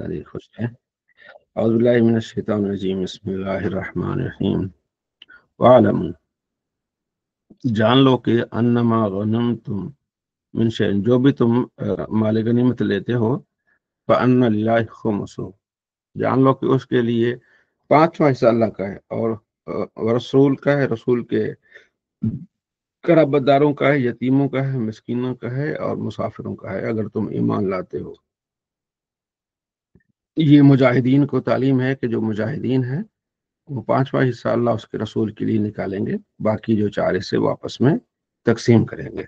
تاریخ خوش ہے۔ اعوذ باللہ من الشیطان الرجیم، بسم اللہ الرحمن الرحیم۔ وَاعْلَمُوا، جان لو کہ انما غنمتم من شیء، جو بھی تم مال غنیمت لیتے ہو، فَأَنَّ لِلَّهِ خُمُسُهُ، جان لو کہ اس کے لیے پانچواں حصہ اللہ کا ہے، اور رسول کا ہے، رسول کے قرابت داروں کا ہے، یتیموں کا ہے، مسکینوں کا ہے، اور مسافروں کا ہے، اگر تم ایمان لاتے ہو۔ یہ مجاہدین کو تعلیم ہے کہ جو مجاہدین ہیں وہ پانچواں حصہ اللہ اس کے رسول کے لیے نکالیں گے، باقی جو چار حصے وہ آپس میں تقسیم کریں گے۔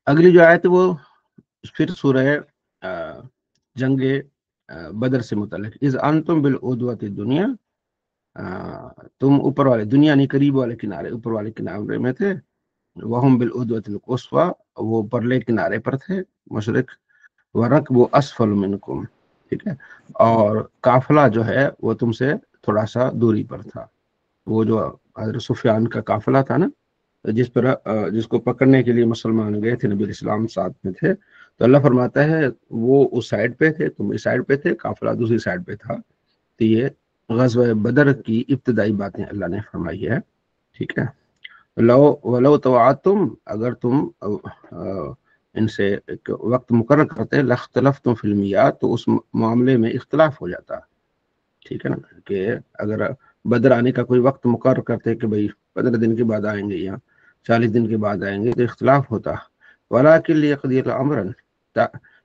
اگلی جو آیت وہ پھر سورہ جنگ بدر سے متعلق، اذ انتم بالعدوۃ الدنیا، تم اوپر والے، دنیا نہیں قریب والے کنارے، اوپر والے کنارے میں تھے، وہم بالعدوۃ القصویٰ، وہ پرلے کنارے پر تھے، مشرق، ورکب اسفل منکم، ٹھیک ہے، اور قافلہ جو ہے وہ تم سے تھوڑا سا دوری پر تھا۔ وہ جو حضرت سفیان کا قافلہ تھا نا، جس کو پکڑنے کے لیے مسلمان گئے تھے، نبی علیہ السلام ساتھ میں تھے، تو اللہ فرماتا ہے وہ اس سائڈ پہ تھے، تم اس سائڈ پہ تھے، قافلہ دوسری سائڈ پہ تھا۔ تو یہ غزوہ بدر کی ابتدائی باتیں اللہ نے فرمائی ہے، ٹھیک ہے۔ ولو توعدتم، اگر تم ان سے ایک وقت مقرر کرتے، لاختلفتم فی المیعاد، تو اس معاملے میں اختلاف ہو جاتا، ٹھیک ہے نا، کہ اگر بدر آنے کا کوئی وقت مقرر کرتے کہ بھئی 15 دن کے بعد آئیں گے یا 40 دن کے بعد آئیں گے، تو اختلاف ہوتا۔ ولیکن لیقضی امرا،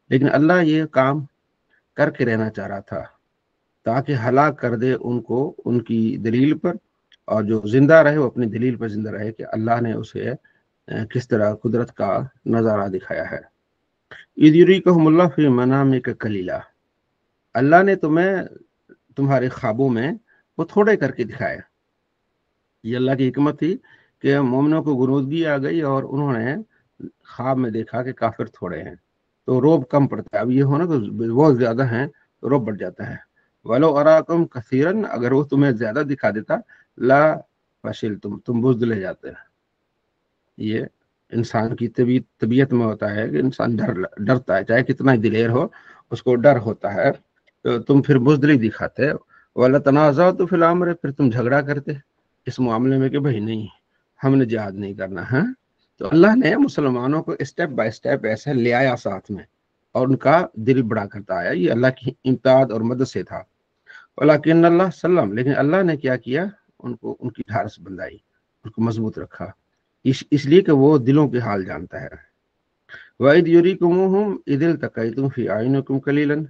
لیکن اللہ یہ کام کر کے رہنا چاہ رہا تھا تاکہ ہلاک کر دے ان کو ان کی دلیل پر، اور جو زندہ رہے وہ اپنی دلیل پر زندہ رہے کہ اللہ نے اسے کس طرح قدرت کا نظارہ دکھایا ہے۔ اذ یریکہم اللہ فی منامک قلیلا، اللہ نے تمہیں تمہارے خوابوں میں وہ تھوڑے کر کے دکھایا۔ یہ اللہ کی حکمت تھی کہ مومنوں کو غنودگی آ گئی اور انہوں نے خواب میں دیکھا کہ کافر تھوڑے ہیں، تو روب کم پڑتا ہے۔ اب یہ ہونا کہ بہت زیادہ ہیں تو روب بڑھ جاتا ہے۔ وَلَوْ أَرَاكُمْ كَثِيرًا، اگر وہ تمہیں زیادہ دکھا دیتا، لا فشلتم، تم بزدلے جاتے ہیں۔ یہ انسان کی طبیعت میں ہوتا ہے کہ انسان ڈرتا ہے، چاہے کتنا ہی دلیر ہو، اس کو ڈر ہوتا ہے، تو تم پھر بزدلی دکھاتے۔ وَلَا تَنَازَعْتُمْ فِي الْأَمْرِ، پھر تم جھگڑا کرتے اس معاملے میں کہ بھائی نہیں، ہم نے جہاد نہیں کرنا ہے۔ تو اللہ نے مسلمانوں کو اسٹیپ بائی اسٹیپ ایسے لے آیا ساتھ میں، اور ان کا دل بڑا کرتا آیا، یہ اللہ کی امداد اور مدد سے تھا۔ ولیکن اللہ سلم، لیکن اللہ نے کیا کیا، ان کو ان کی ڈھارس بندائی، ان کو مضبوط رکھا، اس لیے کہ وہ دلوں کے حال جانتا ہے۔ وَإِذْ يُرِيكُمُوهُمْ إِذِ الْتَقَيْتُمْ فِي أَعْيُنِكُمْ قَلِيلًا،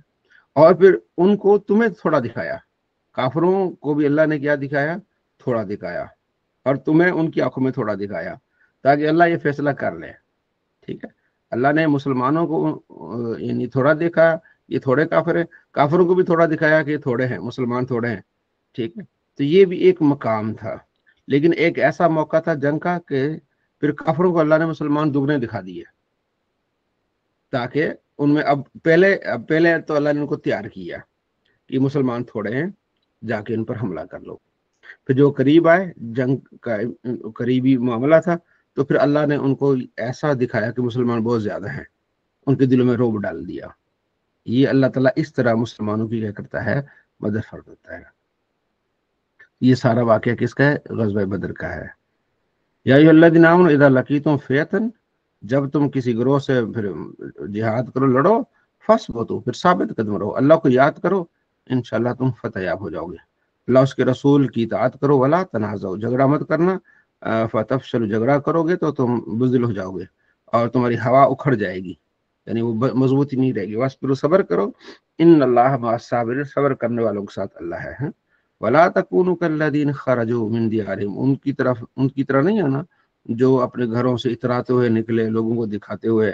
اور پھر ان کو تمہیں تھوڑا دکھایا، کافروں کو بھی اللہ نے کیا دکھایا، تھوڑا دکھایا، اور تمہیں ان کی آنکھوں میں تھوڑا دکھایا، تاکہ اللہ یہ فیصلہ کر لے، ٹھیک ہے۔ اللہ نے مسلمانوں کو یعنی تھوڑا دیکھا، یہ تھوڑے کافر ہیں، کافروں کو بھی تھوڑا دکھایا کہ یہ تھوڑے ہیں، مسلمان تھوڑے ہیں، ٹھیک ہے۔ تو یہ بھی ایک مقام تھا، لیکن ایک ایسا موقع تھا جنگ کا کہ پھر کافروں کو اللہ نے مسلمان دگنے دکھا دیے، تاکہ ان میں اب پہلے تو اللہ نے ان کو تیار کیا کہ مسلمان تھوڑے ہیں، جا کے ان پر حملہ کر لو۔ پھر جو قریب آئے، جنگ کا قریبی معاملہ تھا، تو پھر اللہ نے ان کو ایسا دکھایا کہ مسلمان بہت زیادہ ہیں، ان کے دلوں میں رعب ڈال دیا۔ یہ اللہ تعالیٰ اس طرح مسلمانوں کی کیا کرتا ہے، مدد فرماتا ہے۔ یہ سارا واقعہ کس کا ہے؟ غزوہ بدر کا ہے۔ یا ایھا الذین آمنوا اذا لقیتم فئۃ، جب تم کسی گروہ سے پھر جہاد کرو، لڑو، فاثبتوا، پھر ثابت قدم رہو، اللہ کو یاد کرو، انشاءاللہ تم فتح یاب ہو جاؤ گے۔ اللہ اس کے رسول کی اطاعت کرو، ولا تنازعوا، جھگڑا مت کرنا، فتفشلوا، جھگڑا کرو گے تو تم بزدل ہو جاؤ گے اور تمہاری ہوا اکھڑ جائے گی، یعنی وہ مضبوطی نہیں رہے گی۔ واصبروا، صبر کرو، ان اللہ مع الصابرین، صبر کرنے والوں کے ساتھ اللہ ہے۔ ولا تکونوا کالذین خرجوا من دیارہم، ان کی طرح نہیں آنا جو اپنے گھروں سے اتراتے ہوئے نکلے، لوگوں کو دکھاتے ہوئے،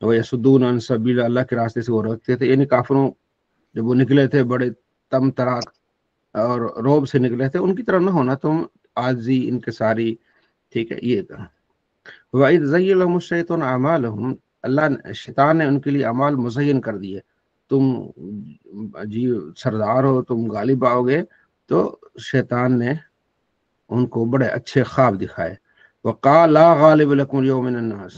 ویصدون عن سبیل، اللہ کے راستے سے وہ روکتے تھے، یعنی کافروں جب وہ نکلے تھے بڑے تم تراک اور روب سے نکلے تھے، ان کی طرح نہ ہونا تم، عاجزی، انکساری، ٹھیک ہے، یہ کہا۔ وَإِذْ زَيَّنَ لَهُمُ الشَّيْطَانُ أَعْمَالَهُمْ، اللہ شیطان نے ان کے لیے اعمال مزین کر دیے، تم جی سردار ہو، تم غالب آؤ گے، تو شیطان نے ان کو بڑے اچھے خواب دکھائے۔ وَقَالَ لَا غَالِبَ لَكُمُ الْيَوْمَ مِنَ النَّاسِ،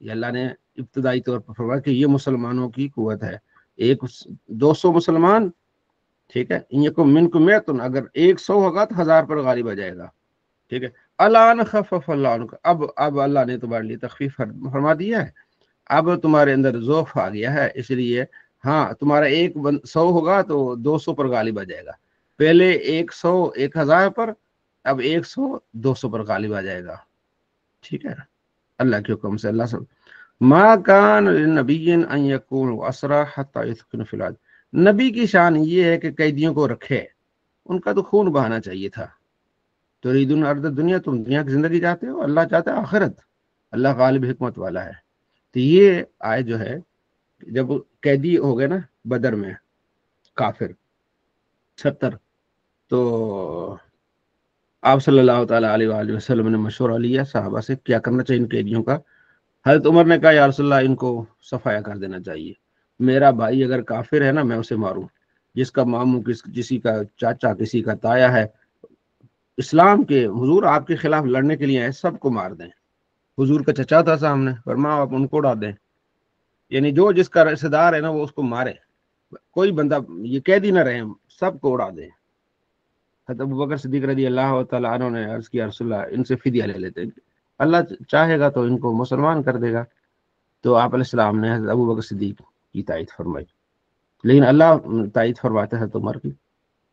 یہ اللہ نے ابتدائی طور پر فرمایا کہ یہ مسلمانوں کی قوت ہے، 200 مسلمان، ٹھیک ہے، منکم میتن، اگر 100 ہوگا تو 1000 پر غالب آ جائے گا، ٹھیک ہے۔ الان خفف اللہ عنکم، اب اللہ نے تمہارے لیے تخفیف فرما دیا ہے، اب تمہارے اندر ذوف آ گیا ہے، اس لیے ہاں تمہارا 100 ہوگا تو 200 پر غالب آ جائے گا، پہلے 100 1000 پر، اب 100 200 پر غالب آ جائے گا، ٹھیک ہے، اللہ کے حکم سے۔ اللہ سے ما کان للنبی ان یکون اسرا حتی یثخن فی الارض، نبی کی شان یہ ہے کہ قیدیوں کو رکھے، ان کا تو خون بہانا چاہیے تھا۔ تریدون ارض دنیا، تم دنیا کی زندگی چاہتے ہو، اللہ چاہتا ہے آخرت، اللہ غالب حکمت والا ہے۔ تو یہ آیت جو ہے، جب قیدی ہو گئے نا بدر میں کافر 70، تو آپ صلی اللہ تعالیٰ علیہ وآلہ وسلم نے مشورہ لیا صحابہ سے کیا کرنا چاہیے ان قیدیوں کا۔ حضرت عمر نے کہا یا رسول اللہ ان کو صفایا کر دینا چاہیے، میرا بھائی اگر کافر ہے نا میں اسے ماروں، جس کا ماموں کسی کا چاچا کسی کا تایا ہے اسلام کے حضور آپ کے خلاف لڑنے کے لیے آئے، سب کو مار دیں۔ حضور کا چچا تھا سامنے، فرمایا آپ ان کو اڑا دیں، یعنی جو جس کا رشتہ دار ہے نا وہ اس کو مارے، کوئی بندہ یہ قیدی نہ رہے، سب کو اڑا دیں۔ حضرت ابوبکر صدیق رضی اللہ تعالیٰ عنہ نے عرض کیا رسول اللہ ان سے فدیہ لے لیتے ہیں، اللہ چاہے گا تو ان کو مسلمان کر دے گا۔ تو آپ علیہ السلام نے حضرت ابوبکر صدیق کی تائید فرمائی، لیکن اللہ تائید فرماتا ہے تو عمر کی،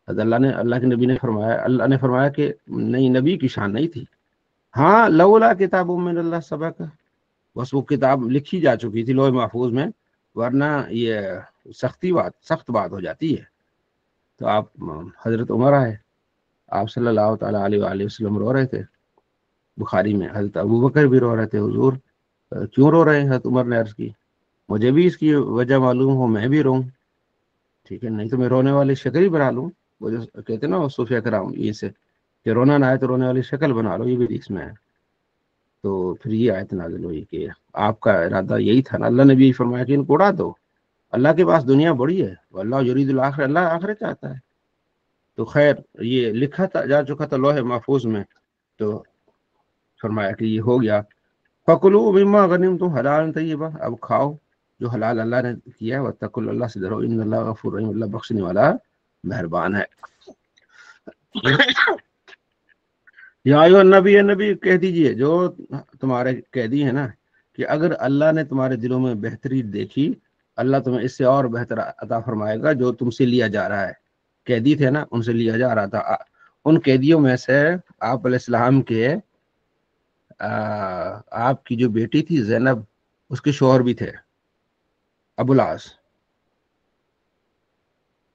حضرت اللہ کے نبی نے فرمایا، اللہ نے فرمایا کہ نہیں، نبی کی شان نہیں تھی، ہاں لولا کتاب من اللہ سبق، بس وہ کتاب لکھی جا چکی تھی لوح محفوظ میں، ورنہ یہ سخت بات ہو جاتی ہے۔ تو آپ حضرت عمر آئے، آپ صلی اللہ تعالیٰ علیہ وآلہ وسلم رو رہے تھے، بخاری میں حضرت ابوبکر بھی رو رہے تھے، حضور کیوں رو رہے ہیں؟ حضرت عمر نے عرض کی مجھے بھی اس کی وجہ معلوم ہو میں بھی روں، ٹھیک ہے، نہیں تو میں رونے والی شکل ہی بنا لوں، وہ جو کہتے ہیں نا صوفیہ کرام یہ سے کہ رونا نہ آئے تو رونے والی شکل بنا لو، یہ بھی حدیث میں ہے۔ تو پھر یہ آیت نازل ہوئی کہ آپ کا ارادہ یہی تھا نا، اللہ نے بھی فرمایا کہ ان کو اڑا دو، اللہ کے پاس دنیا بڑی ہے، اللہ یرید الآخرہ، اللہ آخرت چاہتا ہے۔ تو خیر یہ لکھا جا چکا تھا لوح محفوظ میں، تو فرمایا کہ یہ ہو گیا، فَكُلُوا مِمَّا غَنِمْتُمْ حَلَالًا طَيِّبًا، اب کھاؤ جو حلال اللہ نے کیا ہے، وَاتَّقُوا اللَّهَ، اللہ سے ڈرو، ان اللہ غفور رحیم، اللہ بخشنے والا مہربان ہے۔ یا ایھا النبی، نبی کہہ دیجئے جو تمہارے قیدی ہیں نا کہ اگر اللہ نے تمہارے دلوں میں بہتری دیکھی، اللہ تمہیں اس سے اور بہتر عطا فرمائے گا جو تم سے لیا جا رہا ہے۔ قیدی تھے نا، ان سے لیا جا رہا تھا، ان قیدیوں میں سے آپ علیہ السلام کے آپ کی جو بیٹی تھی زینب، اس کے شوہر بھی تھے ابو العاص،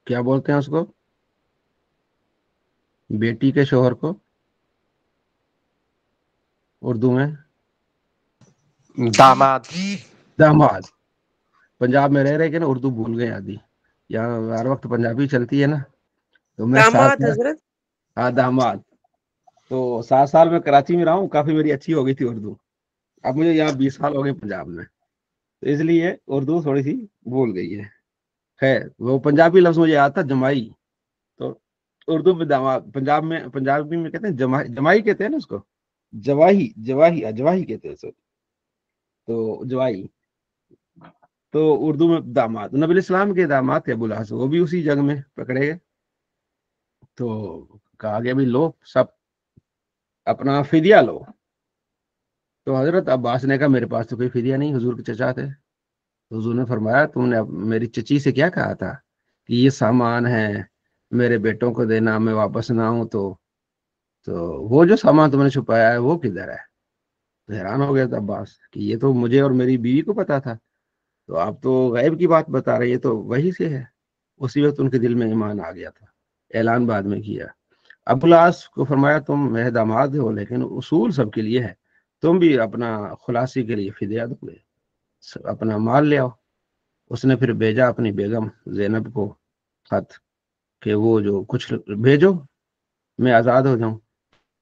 کیا بولتے ہیں اس کو، بیٹی کے شوہر کو اردو میں داماد، داماد۔ پنجاب میں رہ رہے کہ نا اردو بھول گئے آدھی، یہاں ہر وقت پنجابی چلتی ہے نا، تو میں داماد حضرت، ہاں داماد، تو 7 سال میں کراچی میں رہا ہوں، کافی میری اچھی ہو گئی تھی اردو، اب مجھے یہاں 20 سال ہو گئے پنجاب میں، تو اس لیے اردو تھوڑی سی بھول گئی ہے۔ خیر وہ پنجابی لفظ مجھے آتا جمائی، تو اردو میں داماد، پنجابی میں کہتے ہیں جمائی کہتے ہیں نا اس کو، جواہی کہتے ہیں سر، تو جوائی، تو اردو میں داماد، نبی علیہ السلام کے داماد تھے ابو العاص، وہ بھی اسی جنگ میں پکڑے گئے، تو کہا گیا بھی لو سب اپنا فدیہ لو، تو حضرت عباس نے کہا میرے پاس تو کوئی فدیہ نہیں، حضور کے چچا تھے، تو حضور نے فرمایا تم نے میری چچی سے کیا کہا تھا کہ یہ سامان ہے میرے بیٹوں کو دینا، میں واپس نہ آؤں تو وہ جو سامان تم نے چھپایا ہے وہ کدھر ہے؟ تو حیران ہو گیا تھا عباس کہ یہ تو مجھے اور میری بیوی کو پتا تھا، تو آپ تو غیب کی بات بتا رہے، یہ تو وہی سے ہے۔ اسی وقت ان کے دل میں ایمان آ گیا تھا، اعلان بعد میں کیا۔ ابو العاص کو فرمایا تم میرے داماد ہو لیکن اصول سب کے لیے ہے، تم بھی اپنا خلاصی کے لیے فدیہ دو، اپنا مال لے آؤ۔ اس نے پھر بھیجا اپنی بیگم زینب کو خط کہ وہ جو کچھ بھیجو میں آزاد ہو جاؤں،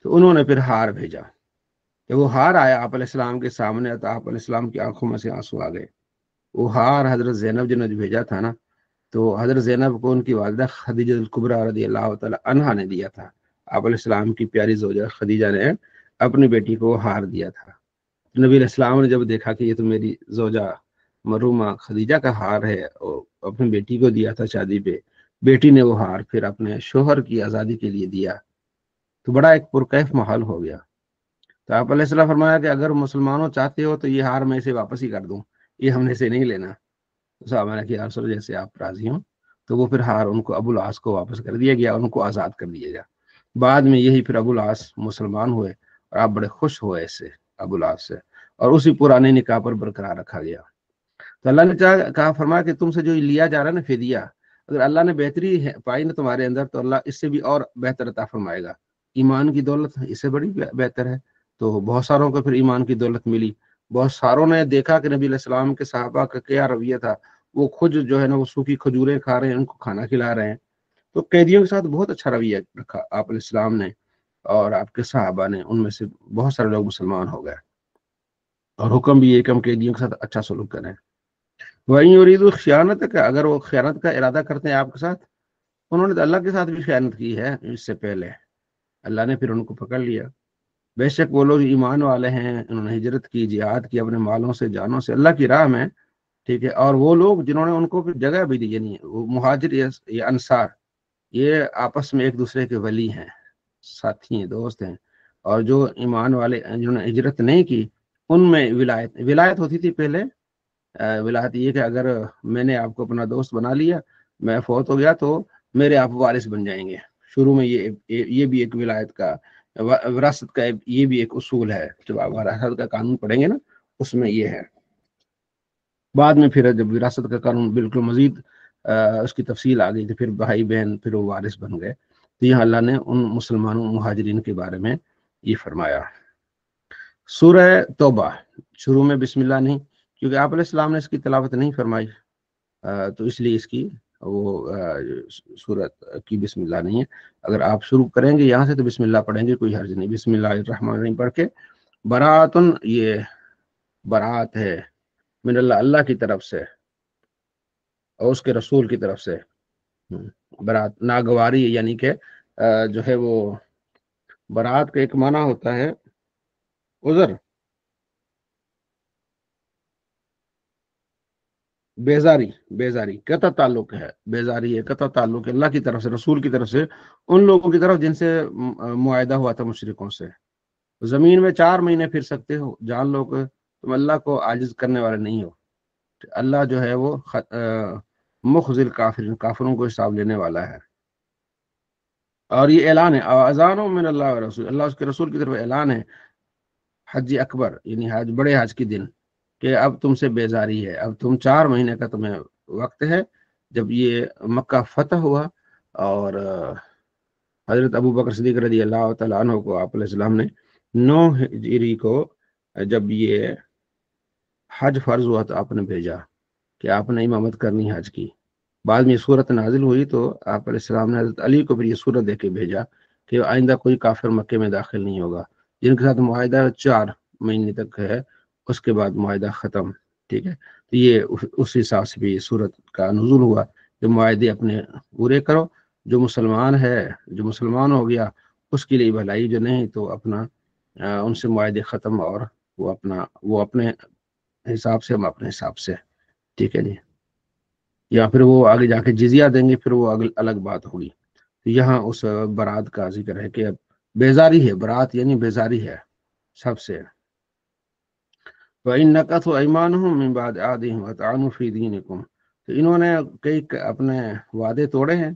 تو انہوں نے پھر ہار بھیجا، کہ وہ ہار آیا آپ علیہ السلام کے سامنے، تو آپ علیہ السلام کی آنکھوں میں سے آنسو آ گئے۔ وہ ہار حضرت زینب جی نے بھیجا تھا نا، تو حضرت زینب کو ان کی والدہ خدیجہ الکبریٰ رضی اللہ تعالی عنہا نے دیا تھا، آپ علیہ السلام کی پیاری زوجہ خدیجہ نے اپنی بیٹی کو ہار دیا تھا۔ نبی علیہ السلام نے جب دیکھا کہ یہ تو میری زوجہ مرحومہ خدیجہ کا ہار ہے اور اپنی بیٹی کو دیا تھا شادی پہ، بیٹی نے وہ ہار پھر اپنے شوہر کی آزادی کے لیے دیا، تو بڑا ایک پرکیف ماحول ہو گیا۔ تو آپ علیہ السلام فرمایا کہ اگر مسلمانوں چاہتے ہو تو یہ ہار میں اسے واپس ہی کر دوں، یہ ہم نے سے نہیں لینا۔ تو صحابہ نے کہا رسول جیسے آپ راضی ہوں، تو وہ پھر ہار ان کو ابو العاص کو واپس کر دیا گیا، ان کو آزاد کر دیا گیا۔ بعد میں یہی پھر ابو العاص مسلمان ہوئے اور آپ بڑے خوش ہوئے اس سے، ابو العاص سے، اور اسی پرانے نکاح پر برقرار رکھا گیا۔ تو اللہ نے کہا فرمایا کہ تم سے جو لیا جا رہا ہے نا فدیہ، اگر اللہ نے بہتری پائی نا تمہارے اندر تو اللہ اس سے بھی اور بہتر عطا فرمائے گا۔ ایمان کی دولت اس سے بڑی بہتر ہے۔ تو بہت ساروں کو پھر ایمان کی دولت ملی، بہت ساروں نے دیکھا کہ نبی علیہ السلام کے صحابہ کا کیا رویہ تھا، وہ خود جو ہے نا وہ سوکھی کھجوریں کھا رہے ہیں، ان کو کھانا کھلا رہے ہیں۔ تو قیدیوں کے ساتھ بہت اچھا رویہ رکھا آپ علیہ السلام نے اور آپ کے صحابہ نے، ان میں سے بہت سارے لوگ مسلمان ہو گئے، اور حکم بھی یہ کہ ہم قیدیوں کے ساتھ اچھا سلوک کریں۔ وہیں یرید خیانت کا، اگر وہ خیانت کا ارادہ کرتے ہیں آپ کے ساتھ، انہوں نے تو اللہ کے ساتھ بھی خیانت کی ہے اس سے پہلے، اللہ نے پھر ان کو پکڑ لیا۔ بے شک وہ لوگ ایمان والے ہیں، انہوں نے ہجرت کی، جہاد کی اپنے مالوں سے جانوں سے اللہ کی راہ میں، ٹھیک ہے، اور وہ لوگ جنہوں نے ان کو پھر جگہ بھی دی، یعنی وہ مہاجر یا انصار، یہ آپس میں ایک دوسرے کے ولی ہیں، ساتھی ہیں، دوست ہیں۔ اور جو ایمان والے جنہوں نے ہجرت نہیں کی، ان میں ولایت ہوتی تھی پہلے۔ ولایت یہ کہ اگر میں نے آپ کو اپنا دوست بنا لیا، میں فوت ہو گیا تو میرے آپ وارث بن جائیں گے۔ شروع میں یہ بھی ایک ولایت کا، وراثت کا یہ بھی ایک اصول ہے، جب آپ وراثت کا قانون پڑھیں گے نا اس میں یہ ہے۔ بعد میں پھر جب وراثت کا قانون بالکل مزید اس کی تفصیل آ گئی تو پھر بھائی بہن پھر وہ وارث بن گئے۔ تو یہاں اللہ نے ان مسلمانوں مہاجرین کے بارے میں یہ فرمایا۔ سورہ توبہ شروع میں بسم اللہ نہیں، کیونکہ آپ علیہ السلام نے اس کی تلاوت نہیں فرمائی، تو اس لیے اس کی وہ سورت کی بسم اللہ نہیں ہے۔ اگر آپ شروع کریں گے یہاں سے تو بسم اللہ پڑھیں گے، کوئی حرج نہیں۔ بسم اللہ الرحمن الرحیم پڑھ کے، براتن، یہ برات ہے من اللہ، اللہ کی طرف سے اور اس کے رسول کی طرف سے۔ برات ناگواری، یعنی کہ جو ہے وہ برات کا ایک معنی ہوتا ہے عذر، بیزاری قطع تعلق ہے، بیزاری ہے، قطع تعلق ہے اللہ کی طرف سے، رسول کی طرف سے ان لوگوں کی طرف جن سے معاہدہ ہوا تھا مشرکوں سے۔ زمین میں 4 مہینے پھر سکتے ہو، جان لو کہ تم اللہ کو عاجز کرنے والے نہیں ہو۔ اللہ جو ہے وہ مخزل کافرین، کافروں کو حساب لینے والا ہے۔ اور یہ اعلان ہے، اذان من اللہ و رسول، اللہ اس کے رسول کی طرف اعلان ہے، حج اکبر یعنی حج، بڑے حج کے دن، کہ اب تم سے بیزاری ہے، اب تم 4 مہینے کا تمہیں وقت ہے۔ جب یہ مکہ فتح ہوا اور حضرت ابو بکر صدیق رضی اللہ تعالیٰ عنہ کو آپ علیہ السلام نے 9 ہجری کو جب یہ حج فرض ہوا تو آپ نے بھیجا کہ آپ نے امامت کرنی حج کی۔ بعد میں یہ صورت نازل ہوئی تو آپ علیہ السلام نے حضرت علی کو پھر یہ صورت دے کے بھیجا کہ آئندہ کوئی کافر مکے میں داخل نہیں ہوگا، جن کے ساتھ معاہدہ 4 مہینے تک ہے، اس کے بعد معاہدہ ختم، ٹھیک ہے۔ تو یہ اس حساب سے بھی صورت کا نزول ہوا کہ معاہدے اپنے پورے کرو، جو مسلمان ہے، جو مسلمان ہو گیا اس کے لیے بھلائی، جو نہیں تو اپنا ان سے معاہدے ختم، اور وہ اپنے حساب سے، ہم اپنے حساب سے، ٹھیک ہے جی۔ یا پھر وہ آگے جا کے جزیہ دیں گے، پھر وہ الگ بات ہوگی۔ یہاں اس برات کا ذکر ہے کہ اب بیزاری ہے، برات یعنی بیزاری ہے سب سے۔ وَإِن نَكَثُوا أَيْمَانَهُم مِّن بَعْدِ عَهْدِهِمْ وَطَعَنُوا فِي دِينِكُمْ، تو انہوں نے کئی اپنے وعدے توڑے ہیں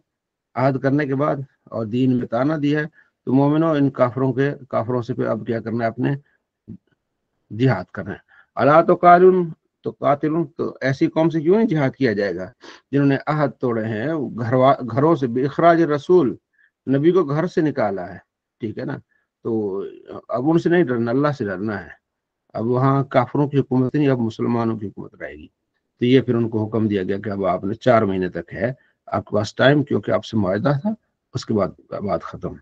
عہد کرنے کے بعد اور دین میں تانا دیا ہے، تو مومنوں ان کافروں سے پھر اب کیا کرنا ہے، اپنے جہاد کرنا ہے۔ اللہ تو قاتلون، تو ایسی قوم سے کیوں نہیں جہاد کیا جائے گا جنہوں نے عہد توڑے ہیں، گھروں سے، اخراج رسول، نبی کو گھر سے نکالا ہے، ٹھیک ہے نا۔ تو اب ان سے نہیں ڈرنا، اللہ سے ڈرنا ہے۔ اب وہاں کافروں کی حکومت نہیں، اب مسلمانوں کی حکومت رہے گی۔ تو یہ پھر ان کو حکم دیا گیا کہ اب آپ نے 4 مہینے تک ہے آپ کے پاس ٹائم، کیونکہ آپ سے معاہدہ تھا، اس کے بعد بات ختم۔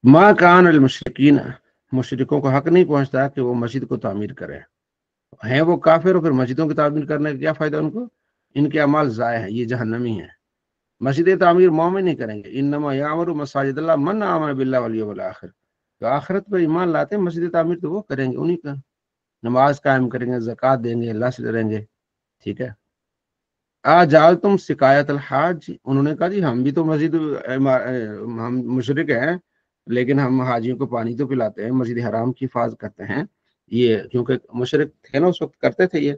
ما کان المشرکین، مشرکوں کو حق نہیں پہنچتا کہ وہ مسجد کو تعمیر کریں، ہیں وہ کافر، اور پھر مسجدوں کی تعمیر کرنے کا کیا فائدہ ان کو، ان کے اعمال ضائع ہیں، یہ جہنمی ہیں۔ مسجد تعمیر مومن نہیں کریں گے، انما یعمر مساجد اللہ من آمن باللہ والیوم الآخر، تو آخرت پر ایمان لاتے ہیں، مسجد تعمیر تو وہ کریں گے، انہیں کا نماز قائم کریں گے، زکوٰۃ دیں گے، اللہ سے ڈریں گے، ٹھیک ہے۔ جال تم شکایت الحاج، انہوں نے کہا جی ہم بھی تو مسجد ہم مشرک ہیں، لیکن ہم حاجیوں کو پانی تو پلاتے ہیں، مسجد حرام کی حفاظت کرتے ہیں، یہ کیونکہ مشرک تھے نا اس وقت، کرتے تھے یہ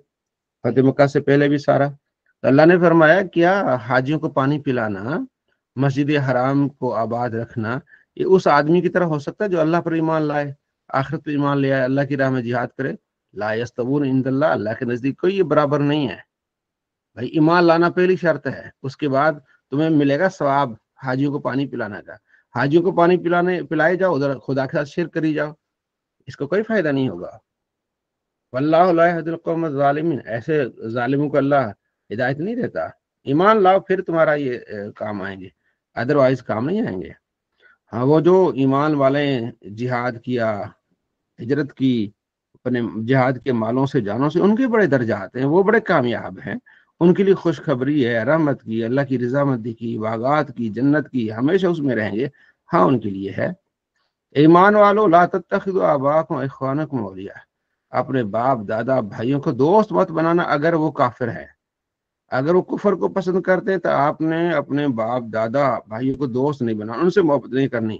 فتح مکہ سے پہلے بھی سارا۔ تو اللہ نے فرمایا کیا حاجیوں کو پانی پلانا، مسجد حرام کو آباد رکھنا، یہ اس آدمی کی طرح ہو سکتا ہے جو اللہ پر ایمان لائے، آخرت پر ایمان لے آئے، اللہ کی راہ میں جہاد کرے؟ لا یستوون عند اللہ، اللہ کے نزدیک کوئی یہ برابر نہیں ہے بھائی۔ ایمان لانا پہلی شرط ہے، اس کے بعد تمہیں ملے گا ثواب حاجیوں کو پانی پلانا کا۔ حاجیوں کو پانی پلائے جاؤ، ادھر خدا کے ساتھ شرک کری جاؤ، اس کو کوئی فائدہ نہیں ہوگا۔ واللہ لا یہدی القوم الظالمین، ایسے ظالموں کو اللہ ہدایت نہیں دیتا۔ ایمان لاؤ پھر تمہارا یہ کام آئیں گے، ادروائز کام نہیں آئیں گے۔ ہاں وہ جو ایمان والے جہاد کیا، ہجرت کی، اپنے جہاد کے مالوں سے جانوں سے، ان کے بڑے درجات ہیں، وہ بڑے کامیاب ہیں، ان کے لیے خوشخبری ہے، رحمت کی، اللہ کی رضامندی کی، باغات کی، جنت کی، ہمیشہ اس میں رہیں گے، ہاں ان کے لیے ہے۔ ایمان والو لا تتخذوا آباءکم و اخوانکم اولیاء، اپنے باپ دادا بھائیوں کو دوست مت بنانا اگر وہ کافر ہے۔ اگر وہ کفر کو پسند کرتے ہیں تو آپ نے اپنے باپ دادا بھائیوں کو دوست نہیں بنانا، ان سے محبت نہیں کرنی۔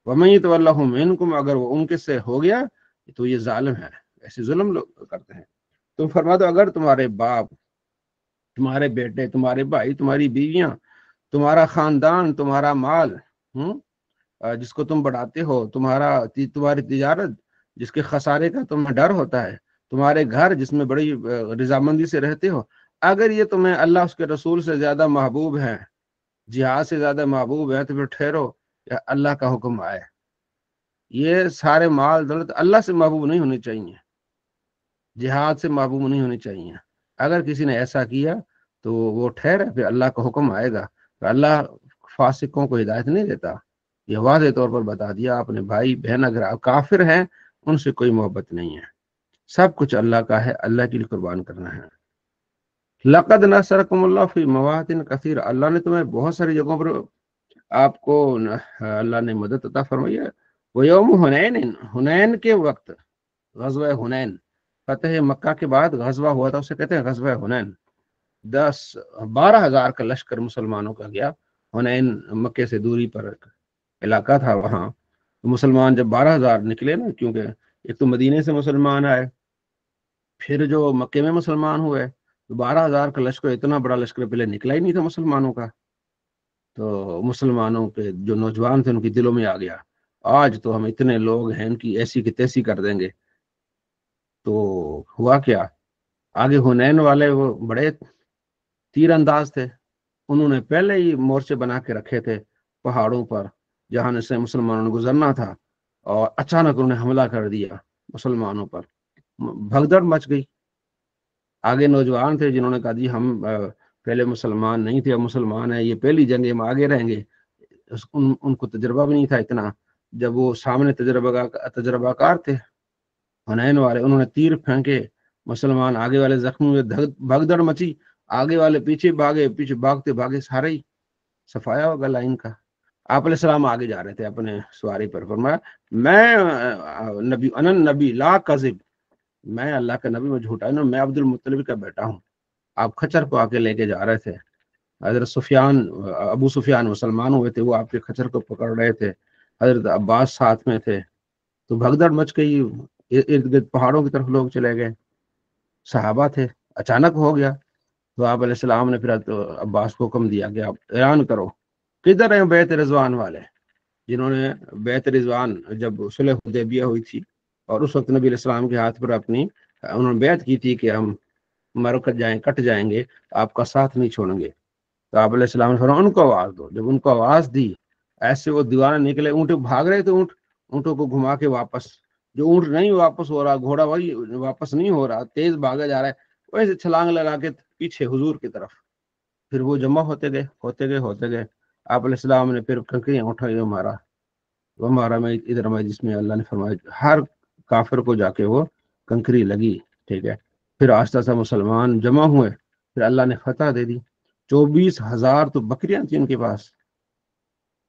وَمَن يَتَوَلَّهُم مِّنكُمْ، اگر وہ ان کے سے ہو گیا تو یہ ظالم ہے، ایسے ظلم لوگ کرتے ہیں۔ تم فرما دو اگر تمہارے باپ، تمہارے بیٹے، تمہارے بھائی، تمہاری بیویاں، تمہارا خاندان، تمہارا مال، جس کو تم بڑھاتے ہو، تمہاری تجارت جس کے خسارے کا تمہیں ڈر ہوتا ہے، تمہارے گھر جس میں بڑی رضامندی سے رہتے ہو، اگر یہ تمہیں اللہ اس کے رسول سے زیادہ محبوب ہے، جہاد سے زیادہ محبوب ہے، تو پھر ٹھہرو یا اللہ کا حکم آئے۔ یہ سارے مال دولت اللہ سے محبوب نہیں ہونے چاہیے، جہاد سے محبوب نہیں ہونے چاہیے۔ اگر کسی نے ایسا کیا تو وہ ٹھہرے، پھر اللہ کا حکم آئے گا، تو اللہ فاسقوں کو ہدایت نہیں دیتا۔ یہ واضح طور پر بتا دیا، اپنے بھائی بہن اگر آپ کافر ہیں ان سے کوئی محبت نہیں ہے، سب کچھ اللہ کا ہے، اللہ کے لیے قربان کرنا ہے۔ لقد نصرکم اللہ فی مواطن کثیر، اللہ نے تمہیں بہت ساری جگہوں پر آپ کو اللہ نے مدد عطا فرمائی ہے۔ وہ یوم حنین، حنین کے وقت، غزوہ حنین، فتح مکہ کے بعد غزوہ ہوا تھا، اسے کہتے ہیں غزوہ حنین۔ 12,000 کا لشکر مسلمانوں کا گیا حنین، مکے سے دوری پر علاقہ تھا وہاں۔ مسلمان جب 12,000 نکلے نا، کیونکہ ایک تو مدینے سے مسلمان آئے، پھر جو مکے میں مسلمان ہوئے، تو 12,000 کا لشکر، اتنا بڑا لشکر پہلے نکلا ہی نہیں تھا مسلمانوں کا۔ تو مسلمانوں کے جو نوجوان تھے ان کی دلوں میں آ گیا، آج تو ہم اتنے لوگ ہیں، ان کی ایسی کی تیسی کر دیں گے۔ تو ہوا کیا، آگے حنین والے وہ بڑے تیر انداز تھے، انہوں نے پہلے ہی مورچے بنا کے رکھے تھے پہاڑوں پر جہاں سے مسلمانوں نے گزرنا تھا، اور اچانک انہوں نے حملہ کر دیا مسلمانوں پر، بھگدڑ مچ گئی۔ آگے نوجوان تھے جنہوں نے کہا جی ہم پہلے مسلمان نہیں تھے، اب مسلمان ہیں، یہ پہلی جنگ ہم آگے رہیں گے۔ ان کو تجربہ بھی نہیں تھا اتنا، جب وہ سامنے تجربہ کار تھے حنین والے، انہوں نے تیر پھینکے، مسلمان آگے والے زخمی ہوئے، بھگدڑ مچی، آگے والے پیچھے بھاگے، پیچھے بھاگتے بھاگے سارے ہی صفایا ہوگا لائن کا۔ آپ علیہ السلام آگے جا رہے تھے اپنے سواری پر، فرمایا میں نبی انن نبی لا کذب، میں اللہ کا نبی، میں جھوٹا نہیں، میں عبد المطلب کا بیٹا ہوں۔ آپ کھچر کو آگے لے کے جا رہے تھے، حضرت ابو سفیان مسلمان ہوئے تھے، وہ آپ کے کھچر کو پکڑ رہے تھے، حضرت عباس ساتھ میں تھے، تو بھگدڑ مچ گئی، ارد گرد پہاڑوں کی طرف لوگ چلے گئے، صحابہ تھے، اچانک ہو گیا۔ تو آپ علیہ السلام نے پھر عباس کو حکم دیا کہ آپ اعلان کرو، کدھر ہیں بیت رضوان والے، جنہوں نے بیت رضوان جب صلح حدیبیہ ہوئی تھی، اور اس وقت نبی علیہ السلام کے ہاتھ پر انہوں نے بیعت کی تھی کہ ہم مر کٹ جائیں گے، آپ کا ساتھ نہیں چھوڑیں گے۔ تو آپ علیہ السلام نے فرمایا ان کو آواز دو، جب ان کو آواز دی، ایسے وہ دیوانے نکلے، اونٹ بھاگ رہے تھے، اونٹوں کو گھما کے واپس، جو اونٹ نہیں واپس ہو رہا، گھوڑا وہی واپس نہیں ہو رہا، تیز بھاگا جا رہا ہے، ویسے چھلانگ لگا کے پیچھے حضور کی طرف، پھر وہ جمع ہوتے گئے۔ آپ علیہ السلام نے پھر کنکریاں اٹھائی، ہمارا میں ادھر میں، جس میں اللہ نے فرمایا ہر کافر کو جا کے وہ کنکری لگی، ٹھیک ہے۔ پھر آہستہ آہستہ مسلمان جمع ہوئے، پھر اللہ نے فتح دے دی، 24,000 تو بکریاں تھیں ان کے پاس،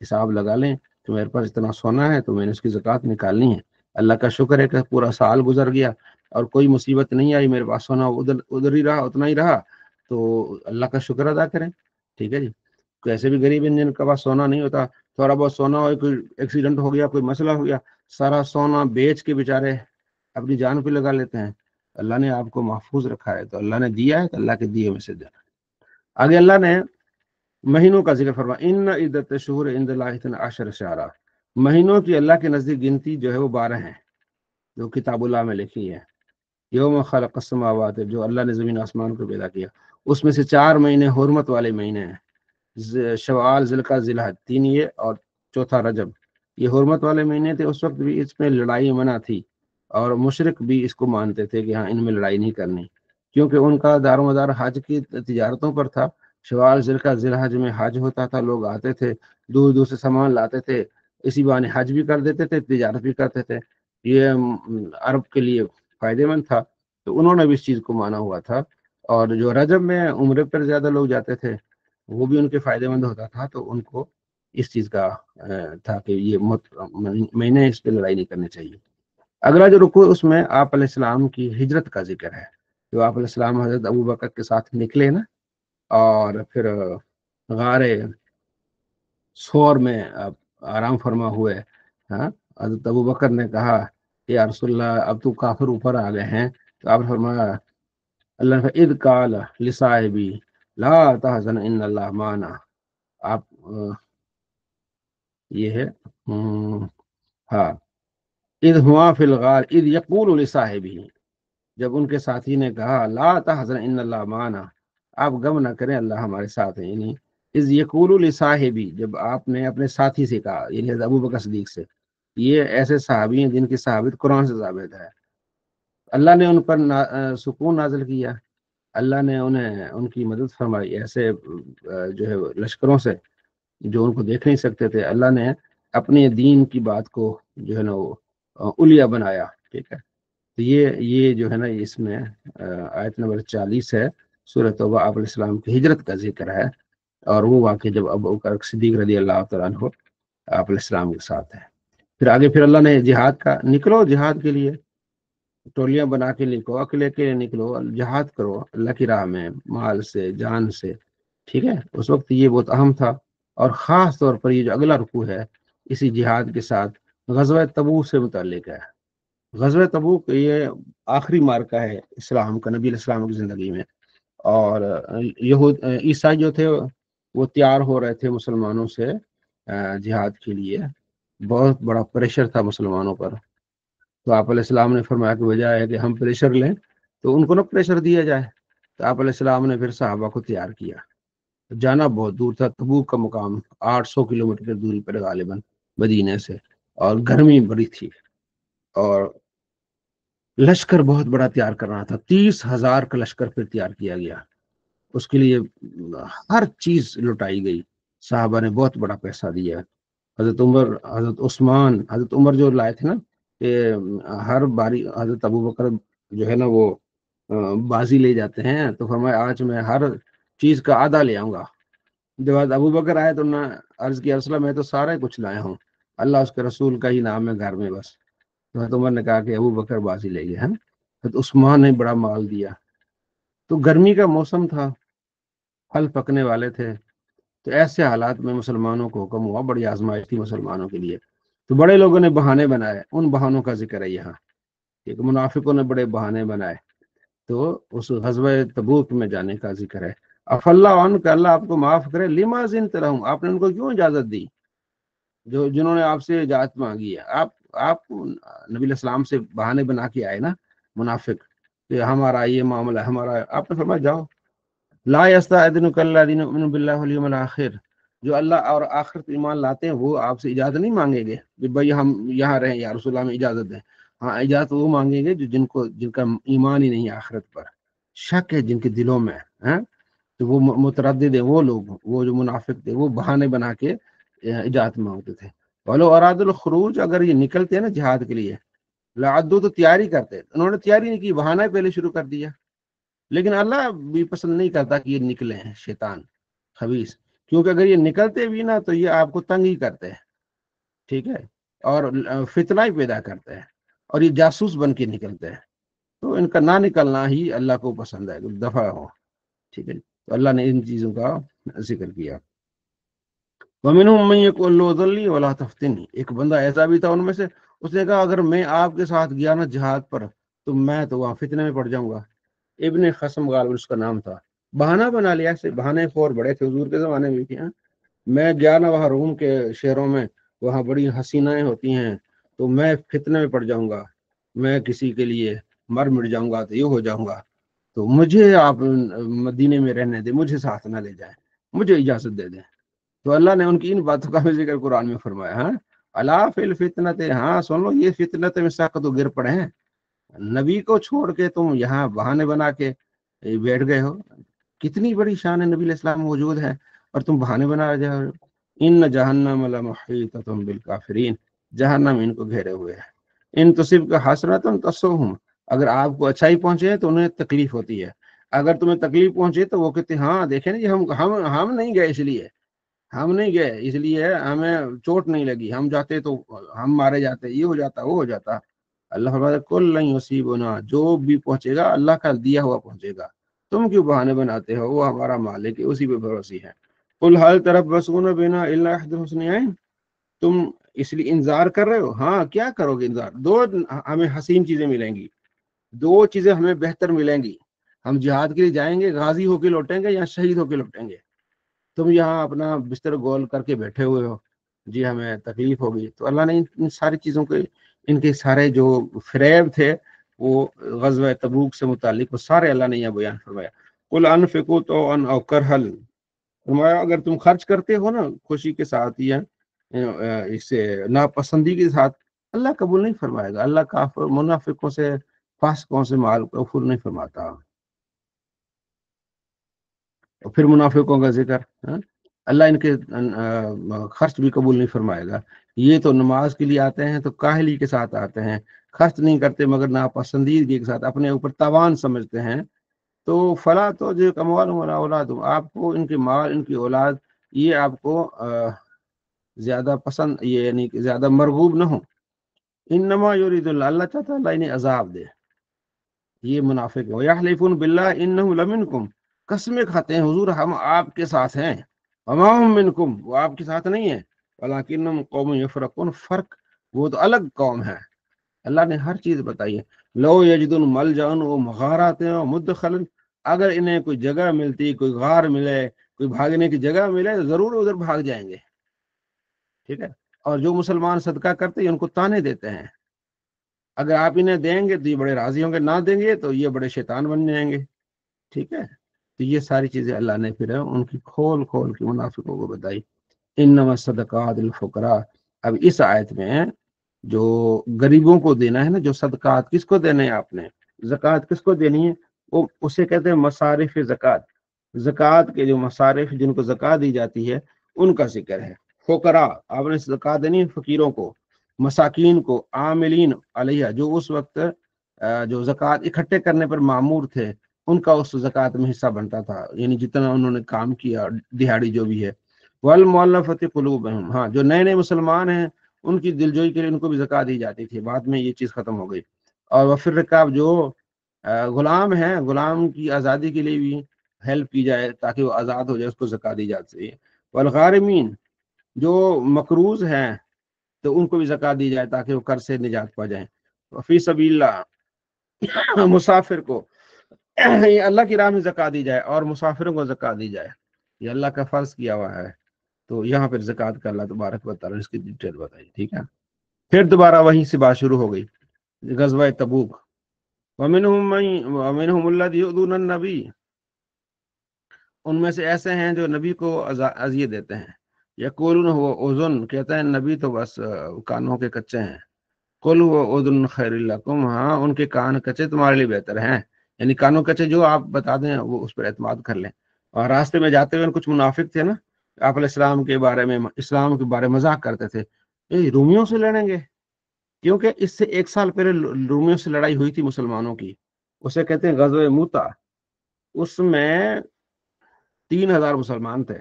حساب لگا لیں کہ میرے پاس اتنا سونا ہے تو میں نے اس کی زکوٰۃ نکالنی ہے. اللہ کا شکر ہے کہ پورا سال گزر گیا اور کوئی مصیبت نہیں آئی, میرے پاس سونا ادھر ہی رہا, اتنا ہی رہا, تو اللہ کا شکر ادا کریں. ٹھیک ہے جی. کیسے بھی غریب ہیں جن کے پاس سونا نہیں ہوتا, تھوڑا بہت سونا ہو, کوئی ایکسیڈنٹ ہو گیا, کوئی مسئلہ ہو گیا, سارا سونا بیچ کے بیچارے اپنی جان پہ لگا لیتے ہیں. اللہ نے آپ کو محفوظ رکھا ہے تو اللہ نے دیا ہے تو اللہ کے دیے میں سے دینا. آگے اللہ نے مہینوں کا ذکر فرمایا, ان عدت شہور عند اللہ 12 شہرا, مہینوں کی اللہ کے نزدیک گنتی جو ہے وہ 12 ہیں جو کتاب اللہ میں لکھی ہے. یوم خلق السماوات, جو اللہ نے زمین آسمان کو پیدا کیا, اس میں سے 4 مہینے حرمت والے مہینے ہیں, شوال, ذوالقعدہ, ذوالحج, 3 یہ, اور چوتھا رجب. یہ حرمت والے مہینے تھے. اس وقت بھی اس میں لڑائی منع تھی اور مشرک بھی اس کو مانتے تھے کہ ہاں ان میں لڑائی نہیں کرنی, کیونکہ ان کا دار و مدار حج کی تجارتوں پر تھا. شوال, ذوالقعدہ, ذوالحج میں حج ہوتا تھا, لوگ آتے تھے, دور دور سے سامان لاتے تھے, اسی بہانے حج بھی کر دیتے تھے, تجارت بھی کرتے تھے. یہ عرب کے لیے فائدے مند تھا, تو انہوں نے بھی اس چیز کو مانا ہوا تھا. اور جو رجب میں عمرے پر زیادہ لوگ جاتے تھے وہ بھی ان کے فائدے مند ہوتا تھا, تو ان کو اس چیز کا تھا کہ یہ مہینے اس پہ لڑائی نہیں کرنی چاہیے. اگلا جو رکوع اس میں آپ علیہ السلام کی ہجرت کا ذکر ہے. جو آپ علیہ السلام حضرت ابوبکر کے ساتھ نکلے نا, اور پھر غار ثور میں آرام فرما ہوئے. ہاں, حضرت ابوبکر نے کہا کہ یا رسول اللہ اب تو کافر اوپر آ گئے ہیں, تو آپ نے فرمایا اللہ نے اذ قال لصاحبی لا تحزن ان اللہ معنا. آپ یہ ہے ہاں, اذ ہوا فی الغار اذ یقول لصاحبہ, جب ان کے ساتھی نے کہا لا تحزن ان اللہ معنا, آپ غم نہ کریں اللہ ہمارے ساتھ ہیں. یعنی اذ یقول لصاحبہ, جب آپ نے اپنے ساتھی سے کہا, یعنی حضرت ابوبکر صدیق سے. یہ ایسے صحابی ہیں جن کی صحابت قرآن سے ثابت ہے. اللہ نے ان پر سکون نازل کیا, اللہ نے انہیں ان کی مدد فرمائی ایسے جو ہے لشکروں سے جو ان کو دیکھ نہیں سکتے تھے. اللہ نے اپنے دین کی بات کو جو ہے نا وہ اولیا بنایا. ٹھیک ہے, تو یہ جو ہے نا اس میں آیت نمبر 40 ہے سورۃ توبہ. آپ علیہ السلام کی ہجرت کا ذکر ہے, اور وہ واقعہ جب ابوبکر صدیق رضی اللہ تعالیٰ عنہ آپ علیہ السلام کے ساتھ ہے. پھر آگے پھر اللہ نے جہاد کا, نکلو جہاد کے لیے, ٹولیاں بنا کے نکلو, اکیلے کے نکلو, جہاد کرو اللہ کی راہ میں مال سے, جان سے. ٹھیک ہے, اس وقت یہ بہت اہم تھا. اور خاص طور پر یہ جو اگلا رکوع ہے اسی جہاد کے ساتھ غزوہ تبوک سے متعلق ہے. غزوہ تبوک یہ آخری مارکہ ہے اسلام کا, نبی علیہ السلام کی زندگی میں. اور یہود عیسائی جو تھے وہ تیار ہو رہے تھے مسلمانوں سے جہاد کے لیے. بہت بڑا پریشر تھا مسلمانوں پر. تو آپ علیہ السلام نے فرمایا کہ بجائے ہے کہ ہم پریشر لیں تو ان کو نہ پریشر دیا جائے. تو آپ علیہ السلام نے پھر صحابہ کو تیار کیا. جانا بہت دور تھا, تبوک کا مقام 800 کلومیٹر کی دوری پر غالباً مدینے سے, اور گرمی بڑی تھی, اور لشکر بہت بڑا تیار کرنا تھا. 30,000 کا لشکر پھر تیار کیا گیا. اس کے لیے ہر چیز لٹائی گئی. صحابہ نے بہت بڑا پیسہ دیا. حضرت عمر, حضرت عثمان, حضرت عمر جو لائے تھے نا کہ ہر باری حضرت ابوبکر جو ہے نا وہ بازی لے جاتے ہیں, تو فرمایا آج میں ہر چیز کا آدھا لے آؤں گا. جب ابوبکر آئے تو نہ عرض کی رسول میں تو سارا کچھ لائے ہوں, اللہ اس کے رسول کا ہی نام ہے گھر میں بس. تو حضرت عمر نے کہا کہ ابوبکر بازی لے گئے ہیں. حضرت عثمان نے بڑا مال دیا. تو گرمی کا موسم تھا, پھل پکنے والے تھے. تو ایسے حالات میں مسلمانوں کو حکم ہوا, بڑی آزمائش تھی مسلمانوں کے لیے. تو بڑے لوگوں نے بہانے بنائے, ان بہانوں کا ذکر ہے یہاں. ایک منافقوں نے بڑے بہانے بنائے, تو اس غزوہ تبوک میں جانے کا ذکر ہے. اف اللہ عنہ کہ اللہ آپ کو معاف کرے, لما زنت لہم, آپ نے ان کو کیوں اجازت دی جو جنہوں نے آپ سے اجازت مانگی ہے. آپ نبی علیہ السلام سے بہانے بنا کے آئے نا منافق کہ ہمارا یہ معاملہ ہے ہمارا. آپ نے فرمایا جاؤ. لا یستأذنک الذین یؤمنون باللہ والیوم الآخر, جو اللہ اور آخرت ایمان لاتے ہیں وہ آپ سے اجازت نہیں مانگیں گے کہ بھائی ہم یہاں رہیں یا رسول اللہ ہمیں اجازت دیں. ہاں, اجازت وہ مانگیں گے جو جن کا ایمان ہی نہیں ہے آخرت پر, شک ہے جن کے دلوں میں ہے, تو وہ متردد ہیں. وہ لوگ, وہ جو منافق تھے, وہ بہانے بنا کے اجازت مانگتے تھے. ولو اراد الخروج, اگر یہ نکلتے ہیں نا جہاد کے لیے, لعدو, تو تیاری کرتے. انہوں نے تیاری نہیں کی, بہانہ پہلے شروع کر دیا. لیکن اللہ بھی پسند نہیں کرتا کہ یہ نکلے ہیں, شیطان خبیث. کیونکہ اگر یہ نکلتے بھی نا تو یہ آپ کو تنگ ہی کرتے ہیں، ٹھیک ہے، اور فتنہ ہی پیدا کرتے ہیں، اور یہ جاسوس بن کے نکلتے ہیں، تو ان کا نہ نکلنا ہی اللہ کو پسند ہے، دفع ہو، ٹھیک ہے۔ تو اللہ نے ان چیزوں کا ذکر کیا۔ وَمِنْهُمْ مَن يَقُولُ لَوْ ضَلِّي وَلَا تَفْتِنِي، ایک بندہ ایسا بھی تھا ان میں سے، اس نے کہا اگر میں آپ کے ساتھ گیا نا جہاد پر تو میں تو وہاں فتنے میں پڑ جاؤں گا۔ ابن خصم غالب اس کا نام تھا، بہانہ بنا لیا، ایسے بہانے خور بڑے تھے حضور کے زمانے میں بھی، میں گیا نا وہاں روم کے شہروں میں، وہاں بڑی حسینائیں ہوتی ہیں، تو میں فتنے میں پڑ جاؤں گا، میں کسی کے لیے مر جاؤں گا، تو یہ ہو جاؤں گا، تو مجھے آپ مدینے میں رہنے دیں، مجھے ساتھ نہ لے جائیں، مجھے اجازت دے دیں۔ تو اللہ نے ان کی ان باتوں کا بھی ذکر قرآن میں فرمایا، ہاں الا فی الفتنۃ، ہاں سن لو یہ فتنت میں سقط و گر پڑے ہیں، نبی کو چھوڑ کے تم یہاں بہانے بنا کے بیٹھ گئے ہو، کتنی بڑی شان نبی علیہ السلام موجود ہے اور تم بہانے بنا رہے ہو۔ ان جہنم لمحیطۃ بالکافرین، جہنم ان کو گھیرے ہوئے ہے۔ ان تصب کا حسرۃ تسؤہم، اگر آپ کو اچھائی پہنچے تو انہیں تکلیف ہوتی ہے، اگر تمہیں تکلیف پہنچے تو وہ کہتے ہیں ہاں دیکھیں نا، یہ ہم نہیں گئے، اس لیے ہم نہیں گئے، اس لیے ہمیں چوٹ نہیں لگی، ہم جاتے تو ہم مارے جاتے، یہ ہو جاتا وہ ہو جاتا۔ اللہ فرماتا ہے کل لن یصیبنا، جو بھی پہنچے گا اللہ کا دیا ہوا پہنچے گا، تم کیوں بہانے بناتے ہو، وہ ہمارا مالک ہے، اسی پہ بھروسی ہے۔ قل هل تربصون بنا الا احد الحسنیین، تم اس لیے انتظار کر رہے ہو، ہاں کیا کرو گے انتظار، دو ہمیں حسین چیزیں ملیں گی، دو چیزیں ہمیں بہتر ملیں گی، ہم جہاد کے لیے جائیں گے، غازی ہو کے لوٹیں گے یا شہید ہو کے لوٹیں گے، تم یہاں اپنا بستر گول کر کے بیٹھے ہوئے ہو، جی ہمیں تکلیف ہوگی۔ تو اللہ نے ان ساری چیزوں کے، ان کے سارے جو فریب تھے وہ غزوہ تبوک سے متعلق، وہ سارے اللہ نے یہاں بیان فرمایا۔ قل انفقوا طوعا او کرها، فرمایا اگر تم خرچ کرتے ہو نا خوشی کے ساتھ یا اس سے ناپسندی کے ساتھ، اللہ قبول نہیں فرمائے گا، اللہ کافر منافقوں سے فاسقوں سے مال قبول نہیں فرماتا۔ اور پھر منافقوں کا ذکر، اللہ ان کے خرچ بھی قبول نہیں فرمائے گا، یہ تو نماز کے لیے آتے ہیں تو کاہلی کے ساتھ آتے ہیں، خرچ نہیں کرتے مگر ناپسندیدگی کے ساتھ، اپنے اوپر تاوان سمجھتے ہیں، تو فلا تو جو اموال ولا اولاد، آپ کو ان کے مال، ان کی اولاد، یہ آپ کو زیادہ پسند، یہ یعنی کہ زیادہ مرغوب نہ ہو۔ انما یرید اللہ، اللہ چاہتا ہے اللہ انہیں عذاب دے، یہ منافق ہے۔ یحلفون باللہ انہم لمنکم، قسمیں کھاتے ہیں حضور ہم آپ کے ساتھ ہیں، وما ہم منکم، وہ آپ کے ساتھ نہیں ہیں، ولکنہم قوم یفرقون، فرق وہ تو الگ قوم ہے۔ اللہ نے ہر چیز بتائی ہے، لو یجدون ملجأ و مغارات و مدخلا، اگر انہیں کوئی جگہ ملتی، کوئی غار ملے، کوئی بھاگنے کی جگہ ملے، ضرور ادھر بھاگ جائیں گے، ٹھیک ہے۔ اور جو مسلمان صدقہ کرتے ہیں ان کو تانے دیتے ہیں، اگر آپ انہیں دیں گے تو یہ بڑے راضی ہوں گے، نہ دیں گے تو یہ بڑے شیطان بن جائیں گے، ٹھیک ہے۔ تو یہ ساری چیزیں اللہ نے پھر ان کی کھول کھول کے منافقوں کو بتائی۔ انما الصدقات للفقراء، اب اس آیت میں جو غریبوں کو دینا ہے نا، جو صدقات کس کو دینے ہیں آپ نے، زکوٰۃ کس کو دینی ہے، وہ اسے کہتے ہیں مصارف زکوٰۃ، زکوٰۃ کے جو مصارف جن کو زکوٰۃ دی جاتی ہے ان کا ذکر ہے۔ فقراء، آپ نے زکوٰۃ دینی ہے فقیروں کو، مساکین کو، عاملین علیہ، جو اس وقت جو زکوٰۃ اکٹھے کرنے پر مامور تھے، ان کا اس زکوٰۃ میں حصہ بنتا تھا، یعنی جتنا انہوں نے کام کیا دہاڑی جو بھی ہے۔ والمؤلفۃ قلوبہم، ہاں جو نئے نئے مسلمان ہیں ان کی دلجوئی کے لیے ان کو بھی زکوٰۃ دی جاتی تھی، بعد میں یہ چیز ختم ہو گئی۔ اور وفی الرقاب، جو غلام ہیں، غلام کی آزادی کے لیے بھی ہیلپ کی جائے تاکہ وہ آزاد ہو جائے، اس کو زکوٰۃ دی جاتی ہے۔ والغارمین، جو مقروض ہیں تو ان کو بھی زکوٰۃ دی جائے تاکہ وہ قرض سے نجات پا جائیں۔ فی سبیل اللہ، مسافر کو یہ اللہ کی راہ میں زکوٰۃ دی جائے، اور مسافروں کو زکوٰۃ دی جائے، یہ اللہ کا فرض کیا ہوا ہے۔ تو یہاں پھر زکوٰۃ کا اللہ تبارک و تعالیٰ اس کی ڈیٹیل بتائی، ٹھیک ہے۔ پھر دوبارہ وہیں سے بات شروع ہو گئی، غزوہ تبوک۔ وَمِنْهُمُ الَّذِينَ يُؤْذُونَ النَّبِيَّ، ان میں سے ایسے ہیں جو نبی کو اذیت دیتے ہیں۔ یقولون هو اذن، کہتا ہے نبی تو بس کانوں کے کچے ہیں۔ قل هو اذن خیر لکم، ہاں ان کے کان کچے تمہارے لیے بہتر ہیں، یعنی کانوں کچے جو آپ بتا دیں وہ اس پر اعتماد کر لیں۔ اور راستے میں جاتے ہوئے کچھ منافق تھے نا، آپ علیہ السلام کے بارے میں، اسلام کے بارے میں مذاق کرتے تھے، رومیوں سے لڑیں گے، کیونکہ اس سے 1 سال پہلے رومیوں سے لڑائی ہوئی تھی مسلمانوں کی، اسے کہتے ہیں غزوہ موتا، اس میں 3000 مسلمان تھے،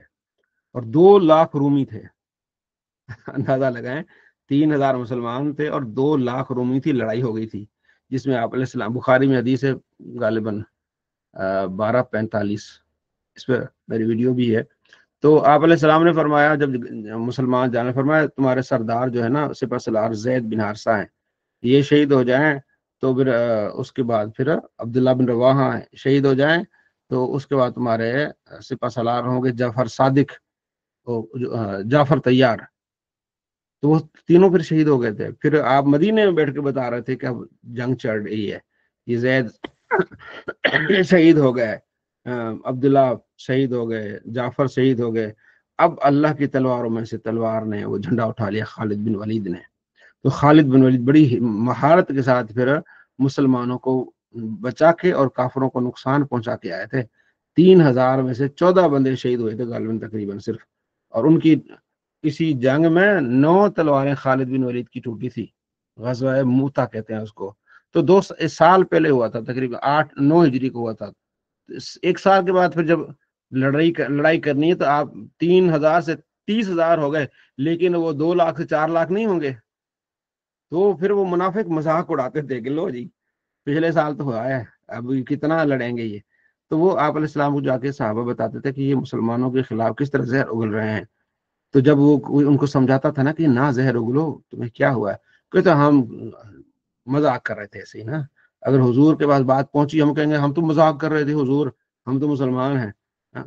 اور 2 لاکھ رومی تھے. اندازہ لگائیں 3,000 مسلمان تھے اور 2 لاکھ رومی تھی. لڑائی ہو گئی تھی جس میں آپ علیہ السلام، بخاری میں حدیث ہے غالباً 12:45، اس پہ میری ویڈیو بھی ہے. تو آپ علیہ السلام نے فرمایا جب مسلمان جانے، فرمایا تمہارے سردار جو ہے نا سپہ سالار زید بن حارثہ ہیں، یہ شہید ہو جائیں تو پھر اس کے بعد پھر عبداللہ بن رواحہ شہید ہو جائیں تو اس کے بعد تمہارے سپہ سالار ہوں گے جعفر صادق، جعفر طیار. تو وہ تینوں پھر شہید ہو گئے تھے. پھر آپ مدینے میں بیٹھ کے بتا رہے تھے کہ اب جنگ چڑھ رہی ہے، یہ زید شہید ہو گئے، عبداللہ شہید ہو گئے، جعفر شہید ہو گئے. اب اللہ کی تلواروں میں سے تلوار نے وہ جھنڈا اٹھا لیا خالد بن ولید نے. تو خالد بن ولید بڑی مہارت کے ساتھ پھر مسلمانوں کو بچا کے اور کافروں کو نقصان پہنچا کے آئے تھے. 3,000 میں سے 14 بندے شہید ہوئے تھے غالباً تقریباً صرف. اور ان کی کسی جنگ میں 9 تلواریں خالد بن ولید کی ٹوٹی تھی. غزوہ موتا کہتے ہیں اس کو. تو 2 سال پہلے ہوا تھا، تقریباً 8-9 ہجری کو ہوا تھا. 1 سال کے بعد پھر جب لڑائی کرنی ہے تو آپ 3,000 سے 30,000 ہو گئے، لیکن وہ 2 لاکھ سے 4 لاکھ نہیں ہوں گے. تو پھر وہ منافق مذاق اڑاتے تھے کہ لو جی پچھلے سال تو ہوا ہے، اب کتنا لڑیں گے یہ. تو وہ آپ علیہ السلام کو جا کے صحابہ بتاتے تھے کہ یہ مسلمانوں کے خلاف کس طرح زہر اگل رہے ہیں. تو جب وہ ان کو سمجھاتا تھا نا کہ نہ زہر اگلو، تمہیں کیا ہوا ہے، کہتے ہم مذاق کر رہے تھے ایسے ہی نا. اگر حضور کے پاس بات پہنچی ہم کہیں گے ہم تو مذاق کر رہے تھے حضور، ہم تو مسلمان ہیں.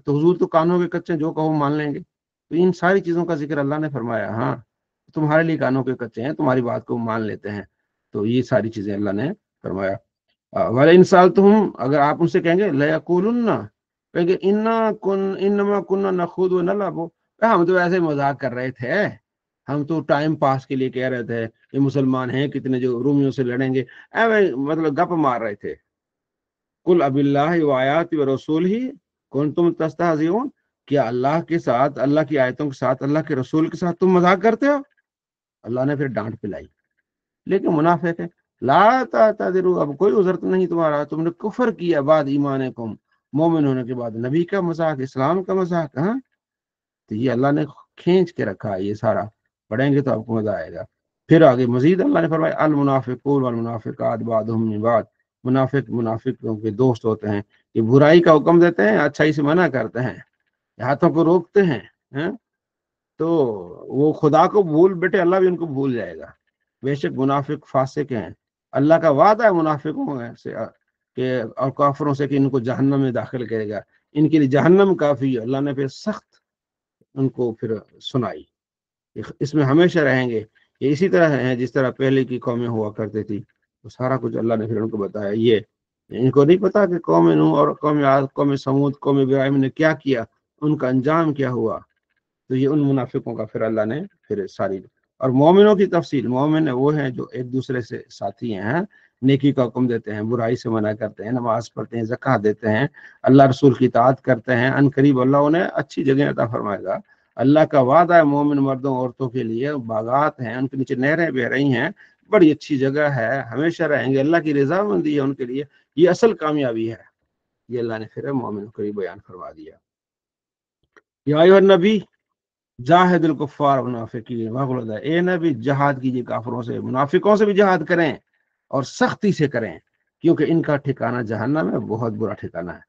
تو حضور تو کانوں کے کچے، جو کہو مان لیں گے. تو ان ساری چیزوں کا ذکر اللہ نے فرمایا. ہاں تمہارے لیے کانوں کے کچے ہیں، تمہاری بات کو مان لیتے ہیں. تو یہ ساری چیزیں اللہ نے فرمایا. وَلَئِنْ سَأَلْتُهُمْ، اگر آپ ان سے کہیں گے لَيَقُولُنَّ، کہیں گے اِنَّمَا كُنَّا نَخُوضُ وَنَلْعَبُ، ہم تو ایسے مذاق کر رہے تھے، ہم تو ٹائم پاس کے لیے کہہ رہے تھے یہ مسلمان ہیں کتنے جو رومیوں سے لڑیں گے، مطلب گپ مار رہے تھے. قُلْ أَبِ اللَّهِ وَآيَاتِهِ وَرَسُولِهِ كُنْتُمْ تَسْتَهْزِئُونَ، کیا اللہ کے ساتھ، اللہ کی آیتوں کے ساتھ، اللہ کے رسول کے ساتھ تم مذاق کرتے ہو؟ اللہ نے پھر ڈانٹ پلائی. لیکن منافق ہے، لا تعتذروا، اب کوئی عذر نہیں تمہارا، تم نے کفر کیا بعد ایمانکم، مومن ہونے کے بعد. نبی کا مذاق، اسلام کا مذاق. ہاں تو یہ اللہ نے کھینچ کے رکھا ہے یہ سارا. پڑھیں گے تو آپ کو مزہ آئے گا. پھر آگے مزید اللہ نے فرمایا المنافقون والمنافقات بعضهم من بعض، منافقوں کے دوست ہوتے ہیں، یہ برائی کا حکم دیتے ہیں، اچھائی سے منع کرتے ہیں، ہاتھوں کو روکتے ہیں. تو وہ خدا کو بھول بیٹھے اللہ بھی ان کو بھول جائے گا. بے شک منافق فاسق ہیں، اللہ کا وعدہ ہے منافقوں سے کہ اور کافروں سے کہ ان کو جہنم میں داخل کرے گا، ان کے لیے جہنم کافی ہے. اللہ نے پھر سخت ان کو پھر سنائی، اس میں ہمیشہ رہیں گے. یہ اسی طرح ہے جس طرح پہلے کی قومیں ہوا کرتی تھی. تو سارا کچھ اللہ نے پھر ان کو بتایا. یہ ان کو نہیں پتا کہ قوم نوح اور قوم عاد، قوم سمود، قوم ابراہیم نے کیا کیا، ان کا انجام کیا ہوا. تو یہ ان منافقوں کا پھر اللہ نے پھر ساری. اور مومنوں کی تفصیل، مومن وہ ہیں جو ایک دوسرے سے ساتھی ہیں، نیکی کا حکم دیتے ہیں، برائی سے منع کرتے ہیں، نماز پڑھتے ہیں، زکوٰۃ دیتے ہیں، اللہ رسول کی اطاعت کرتے ہیں. ان قریب اللہ انہیں اچھی جگہ عطا فرمائے گا. اللہ کا وعدہ ہے مومن مردوں عورتوں کے لیے، باغات ہیں، ان کے نیچے نہریں بہ رہی ہیں، بڑی اچھی جگہ ہے، ہمیشہ رہیں گے، اللہ کی رضا مندی ہے ان کے لیے، یہ اصل کامیابی ہے. یہ اللہ نے پھر مومنوں کو بیان فرما دیا. یا ایھا النبی جاہد الکفار والمنافقین واغلظ، اے نبی جہاد کیجیے کافروں سے، منافقوں سے بھی جہاد کریں اور سختی سے کریں، کیونکہ ان کا ٹھکانہ جہنم ہے، بہت برا ٹھکانہ ہے.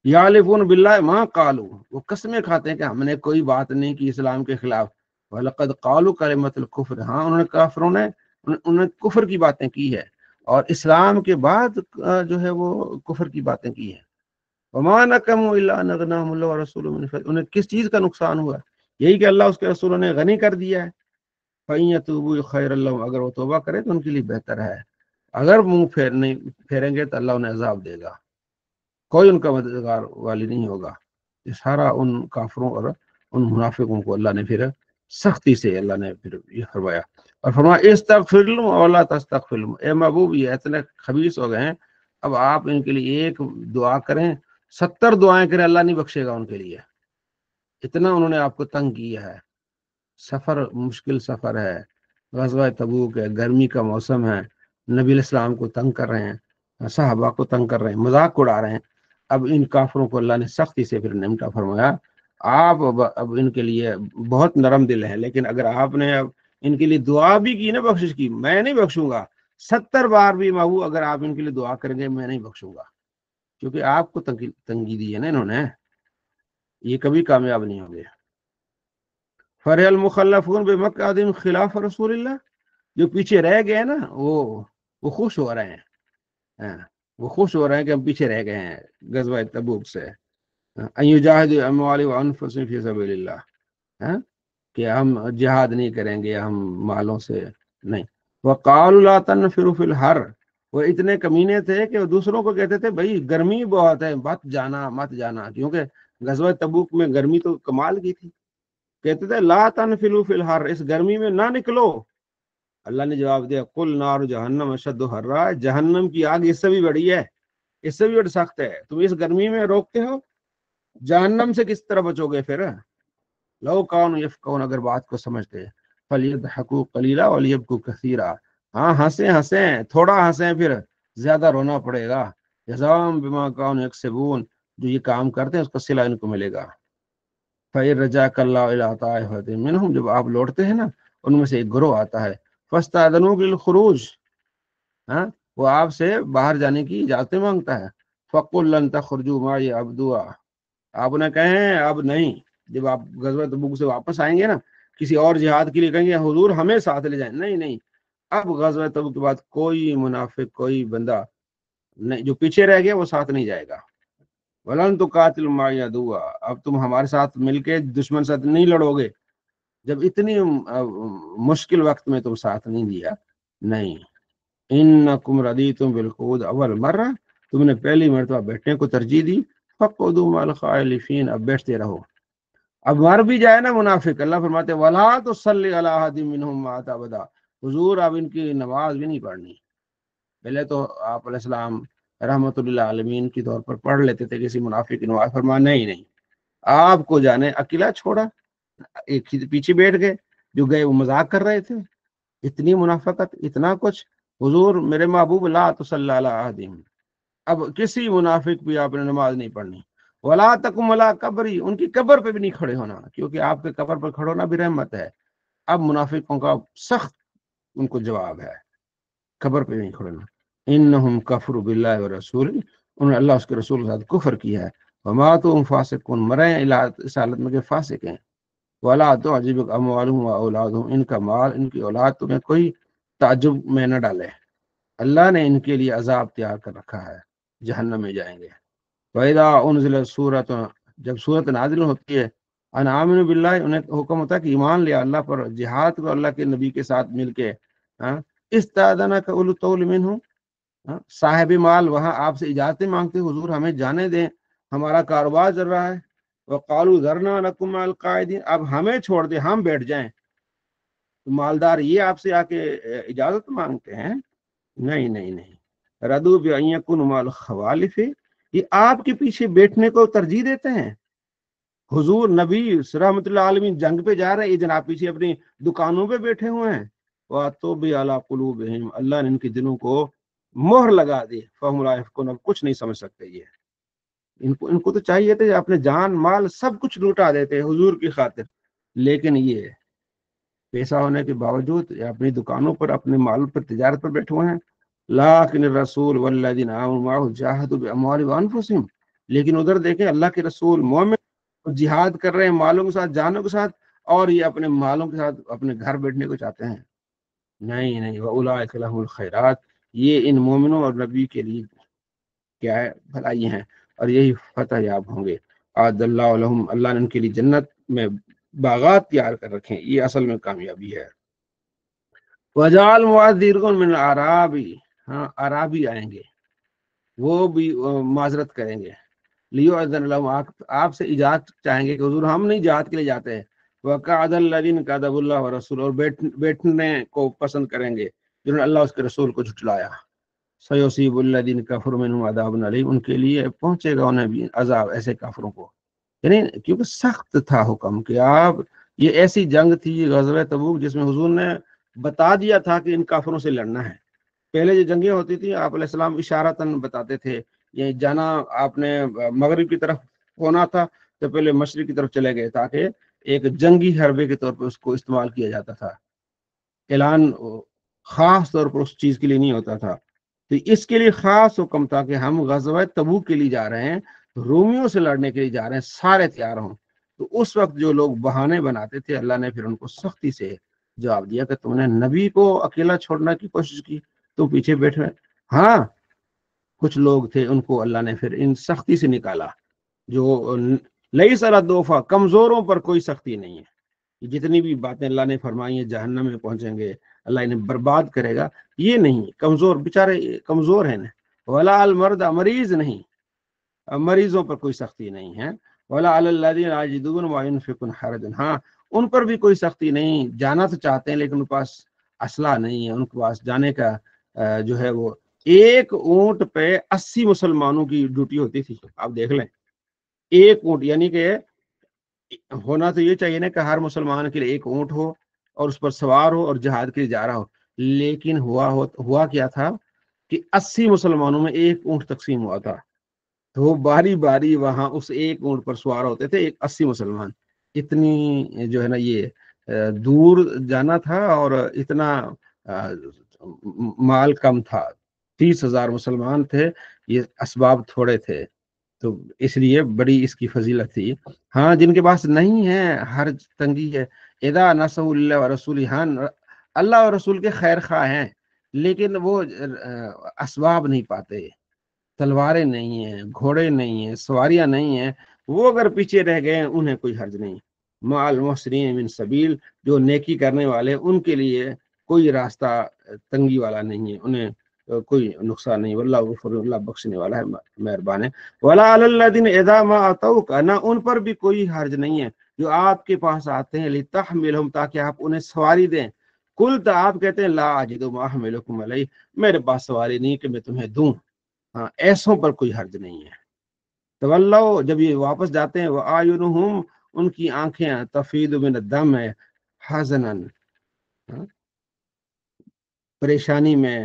یحلفون باللہ ما قالوا، وہ قسمیں کھاتے ہیں کہ ہم نے کوئی بات نہیں کی اسلام کے خلاف. وَلَقَدْ قَالُوا كَلِمَةَ الْكُفْرِ، ہاں انہوں نے کافروں نے انہوں نے کفر کی باتیں کی ہے، اور اسلام کے بعد جو ہے وہ کفر کی باتیں کی ہیں. وَمَا نَقَمُوا إِلَّا أَنْ أَغْنَاهُمُ اللَّهُ وَرَسُولُهُ مِنْ فَضْلِهِ، انہیں کس چیز کا نقصان ہوا؟ یہی کہ اللہ اس کے رسولوں نے غنی کر دیا ہے. فَإِن يَتُوبُوا خَيْرًا لَّهُمْ، اگر وہ توبہ کرے تو ان کے لیے بہتر ہے. اگر منہ پھیریں گے تو اللہ انہیں عذاب دے گا، کوئی ان کا مددگار والی نہیں ہوگا. یہ سارا ان کافروں اور ان منافقوں کو اللہ نے پھر سختی سے اللہ نے پھر یہ فرمایا. اور فرمایا استغفر لهم او لا تستغفر لهم، اے محبوب یہ اتنے خبیث ہو گئے ہیں، اب آپ ان کے لیے ایک دعا کریں، 70 دعائیں کریں، اللہ نہیں بخشے گا ان کے لیے. اتنا انہوں نے آپ کو تنگ کیا ہے. سفر مشکل سفر ہے، غزوہ تبوک ہے، گرمی کا موسم ہے، نبی علیہ السلام کو تنگ کر رہے ہیں، صحابہ کو تنگ کر رہے ہیں، مذاق اڑا رہے ہیں. اب ان کافروں کو اللہ نے سختی سے پھر نمٹا فرمایا. آپ اب ان کے لیے بہت نرم دل ہیں، لیکن اگر آپ نے اب ان کے لیے دعا بھی کی نا بخشش کی، میں نہیں بخشوں گا 70 بار بھی مہو اگر آپ ان کے لیے دعا کریں گے میں نہیں بخشوں گا، کیونکہ آپ کو تنگی دی ہے نا انہوں نے، یہ کبھی کامیاب نہیں ہوں گے۔ فرح المخلفون بمقعدہم خلاف رسول اللہ، جو پیچھے رہ گئے نا وہ خوش ہو رہے ہیں، ہاں، وہ خوش ہو رہے ہیں کہ ہم پیچھے رہ گئے ہیں غزوہ تبوک سے، ان یجاہدوا باموالہم وانفسہم فی سبیل اللہ، ہاں، کہ ہم جہاد نہیں کریں گے ہم مالوں سے نہیں۔ وقالوا لا تنفروا فی الحر، وہ اتنے کمینے تھے کہ وہ دوسروں کو کہتے تھے بھائی گرمی بہت ہے مت جانا مت جانا، کیونکہ غزوہ تبوک میں گرمی تو کمال کی تھی، کہتے تھے لا تنفروا فی الحر، اس گرمی میں نہ نکلو۔ اللہ نے جواب دیا قل نار جہنم اشد حرا، جہنم کی آگ اس سے بھی بڑی ہے، اس سے بھی بڑی سخت ہے، تم اس گرمی میں روکتے ہو، جہنم سے کس طرح بچو گے پھر؟ لو کانوا یفقہون، اگر بات کو سمجھتے، فلیضحکوا قلیلا ولیبکوا کثیرا، ہاں ہنسیں ہنسیں تھوڑا ہنسیں پھر زیادہ رونا پڑے گا، جزاء بما کانوا یکسبون، جو یہ کام کرتے ہیں اس کا صلہ ان کو ملے گا۔ فَإِن رَجَعَكَ اللَّهُ إِلَىٰ طَائِفَةٍ مِّنْهُمْ، جب آپ لوٹتے ہیں نا ان میں سے ایک گروہ آتا ہے، فَاسْتَأْذَنُوكَ لِلْخُرُوجِ، ہاں، وہ آپ سے باہر جانے کی اجازت مانگتا ہے، فَقُل لَّن تَخْرُجُوا مَعِيَ أَبَدًا، آپ انہیں کہیں اب نہیں، جب آپ غزوہ تبوک سے واپس آئیں گے نا کسی اور جہاد کے لیے کہیں گے حضور ہمیں ساتھ لے جائیں، نہیں نہیں، اب غزوہ تبوک کے بعد کوئی منافق کوئی بندہ نہیں جو پیچھے رہ گیا وہ ساتھ نہیں جائے گا۔ وَلَن تُقَاتِلُوا مَعِيَ عَدُوًّا، اب تم ہمارے ساتھ مل کے دشمن ساتھ نہیں لڑو گے، جب اتنی مشکل وقت میں تم ساتھ نہیں دیا، نہیں۔ انکم رضیتم بالقعود اول مرہ، تم نے پہلی مرتبہ بیٹھنے کو ترجیح دی، فاقعدوا مع الخالفین، اب بیٹھتے رہو، اب مر بھی جائے نا منافق، اللہ فرماتے ولا تصلی علی احد منهم مات ابدا، حضور اب ان کی نماز بھی نہیں پڑھنی۔ پہلے تو آپ علیہ السلام رحمت اللہ عالمین کی طور پر پڑھ لیتے تھے کسی منافق کی نماز، فرمایا نہیں نہیں، آپ کو جانے اکیلا چھوڑا، ایک ہی پیچھے بیٹھ گئے، جو گئے وہ مذاق کر رہے تھے، اتنی منافقت اتنا کچھ، حضور میرے محبوب لا تصلی علی احد، اب کسی منافق بھی آپ نے نماز نہیں پڑھنی، ولا تقم علی قبری، ان کی قبر پہ بھی نہیں کھڑے ہونا، کیونکہ آپ کے قبر پر کھڑے ہونا بھی رحمت ہے۔ اب منافقوں کا سخت ان کو جواب ہے، قبر پہ نہیں کھڑے ہونا، انہم کفروا باللہ ورسولہ، انہوں نے اللہ اس کے رسول کے ساتھ کفر کیا ہے، وماتوا وہم فاسقون، مرے اس حالت میں کہ فاسق ہیں، ولا تعجبک اموالہم واولادہم، ان کا مال ان کی اولاد تمہیں کوئی تعجب میں نہ ڈالے، اللہ نے ان کے لیے عذاب تیار کر رکھا ہے، جہنم میں جائیں گے۔ وَإِذَا أُنزِلَتْ سُورَةٌ، جب صورت نازل ہوتی ہے، ان آمنوا باللہ، انہیں حکم ہوتا ہے کہ ایمان لیا اللہ پر، جہاد کو اللہ کے نبی کے ساتھ مل کے، استأذنک اولو الطول منہم، صاحب مال وہاں آپ سے اجازتیں مانگتے حضور ہمیں جانے دیں، ہمارا کاروبار چل رہا ہے، وقالوا ذرنا نکن مع القاعدین، اب ہمیں چھوڑ دیں ہم بیٹھ جائیں، مالدار یہ آپ سے آ کے اجازت مانگتے ہیں، نہیں نہیں نہیں، ردوا بان یکونوا مع الخوالف، یہ آپ کے پیچھے بیٹھنے کو ترجیح دیتے ہیں، حضور نبی رحمت اللہ عالمین جنگ پہ جا رہے ہیں، یہ جناب پیچھے اپنی دکانوں پہ بیٹھے ہوئے ہیں، وَأَطُوبِ عَلَىٰ قُلُوبِهِمْ، اللہ نے ان کے دلوں کو مہر لگا دی، فَهُمْ لَا يَفْقَهُونَ، اب کچھ نہیں سمجھ سکتے، یہ ان کو تو چاہیے تھے اپنے جان مال سب کچھ لوٹا دیتے حضور کی خاطر، لیکن یہ پیسہ ہونے کے باوجود اپنی دکانوں پر اپنے مال پر تجارت پر بیٹھے ہوئے ہیں، لیکن الرسول والذین آمنوا معه جاہدوا باموالہم وانفسہم، لیکن ادھر دیکھیں اللہ کے رسول مومن جہاد کر رہے ہیں مالوں کے ساتھ جانوں کے ساتھ، اور یہ اپنے مالوں کے ساتھ اپنے گھر بیٹھنے کو چاہتے ہیں، نہیں نہیں، وَأُولَٰئِکَ لَهُمُ الْخَيْرَاتُ، یہ ان مومنوں اور نبی کے لیے کیا ہے بھلائی ہیں، اور یہی فتح یاب ہوں گے، اعد اللہ لہم، اللہ نے ان کے لیے جنت میں باغات تیار کر رکھے ہیں، یہ اصل میں کامیابی ہے۔ وَجَعَلَ مُعَذِّرُونَ مِنَ الْأَعْرَابِ، ہاں عرابی آئیں گے وہ بھی معذرت کریں گے، لیؤذن لہم، آپ سے اجازت چاہیں گے کہ حضور ہم نہیں جہاد کے لیے جاتے ہیں، وَقَعَدَ الَّذِينَ كَذَبُوا اللَّهَ وَرَسُولَهُ، اور بیٹھنے کو پسند کریں گے جنہوں نے اللہ اس کے رسول کو جھٹلایا، سَيُصِيبُ الَّذِينَ كَفَرُوا مِنْهُمْ عَذَابٌ أَلِيمٌ، ان کے لیے پہنچے گا انہیں بھی عذاب ایسے کافروں کو، یعنی کیونکہ سخت تھا حکم کہ آپ، یہ ایسی جنگ تھی غزوہ تبوک جس میں حضور نے بتا دیا تھا کہ ان کافروں سے لڑنا ہے، پہلے جو جنگیں ہوتی تھی آپ علیہ السلام اشارتاً بتاتے تھے، یہ جانا آپ نے مغرب کی طرف ہونا تھا تو پہلے مشرق کی طرف چلے گئے تاکہ ایک جنگی حربے کے طور پر اس کو استعمال کیا جاتا تھا، اعلان خاص طور پر اس چیز کے لیے نہیں ہوتا تھا۔ تو اس کے لیے خاص حکم تھا کہ ہم غزوہ تبوک کے لیے جا رہے ہیں، رومیوں سے لڑنے کے لیے جا رہے ہیں، سارے تیار ہوں۔ تو اس وقت جو لوگ بہانے بناتے تھے، اللہ نے پھر ان کو سختی سے جواب دیا کہ تم نے نبی کو اکیلا چھوڑنے کی کوشش کی، تو پیچھے بیٹھے۔ ہاں کچھ لوگ تھے، ان کو اللہ نے پھر ان سختی سے نکالا۔ جو لئی سلا دوفا، کمزوروں پر کوئی سختی نہیں ہے، جتنی بھی باتیں اللہ نے فرمائی ہیں جہنم میں پہنچیں گے، اللہ انہیں برباد کرے گا، یہ نہیں، کمزور بےچارے کمزور ہیں، ولا المرد، مریض نہیں، مریضوں پر کوئی سختی نہیں ہے، ولا علی الذین یجدون ما ينفقون حرج، ہاں ان پر بھی کوئی سختی نہیں، جانا تو چاہتے ہیں لیکن ان کے پاس اسلحہ نہیں ہے، ان کے پاس جانے کا جو ہے وہ ایک اونٹ پہ 80 مسلمانوں کی ڈیوٹی ہوتی تھی۔ آپ دیکھ لیں، ایک اونٹ، یعنی کہ ہونا تو یہ چاہیے نا کہ ہر مسلمان کے لیے ایک اونٹ ہو اور اس پر سوار ہو اور جہاد کے لیے جا رہا ہو، لیکن ہوا کیا تھا کہ 80 مسلمانوں میں ایک اونٹ تقسیم ہوا تھا، تو وہ باری باری وہاں اس ایک اونٹ پر سوار ہوتے تھے، 80 مسلمان۔ اتنی جو ہے نا یہ دور جانا تھا اور اتنا مال کم تھا، 30,000 مسلمان تھے، یہ اسباب تھوڑے تھے، تو اس لیے بڑی اس کی فضیلت تھی۔ ہاں جن کے پاس نہیں ہے، حرج تنگی ہے، اذا نصروا اللہ ورسولہ، ہاں اللہ اور رسول کے خیر خواہ ہیں لیکن وہ اسباب نہیں پاتے، تلواریں نہیں ہیں، گھوڑے نہیں ہیں، سواریاں نہیں ہیں، وہ اگر پیچھے رہ گئے انہیں کوئی حرج نہیں۔ مع المحسنین من سبیل، جو نیکی کرنے والے ان کے لیے کوئی راستہ تنگی والا نہیں ہے، انہیں کوئی نقصان نہیں، واللہ غفور، اللہ بخشنے والا ہے، مہربان ہے۔ ولا علی الذین اذا ما اتوک، نہ ان پر بھی کوئی حرج نہیں ہے جو آپ کے پاس آتے ہیں، لتحملہم، تاکہ آپ انہیں سواری دیں، قلت، آپ کہتے ہیں لا اجد ما احملکم علیہ، میرے پاس سواری نہیں کہ میں تمہیں دوں، ہاں ایسوں پر کوئی حرج نہیں ہے۔ تولو، جب یہ واپس جاتے ہیں، وآیونہم، ان کی آنکھیں تفیض من الدم ہے، حزنا، پریشانی میں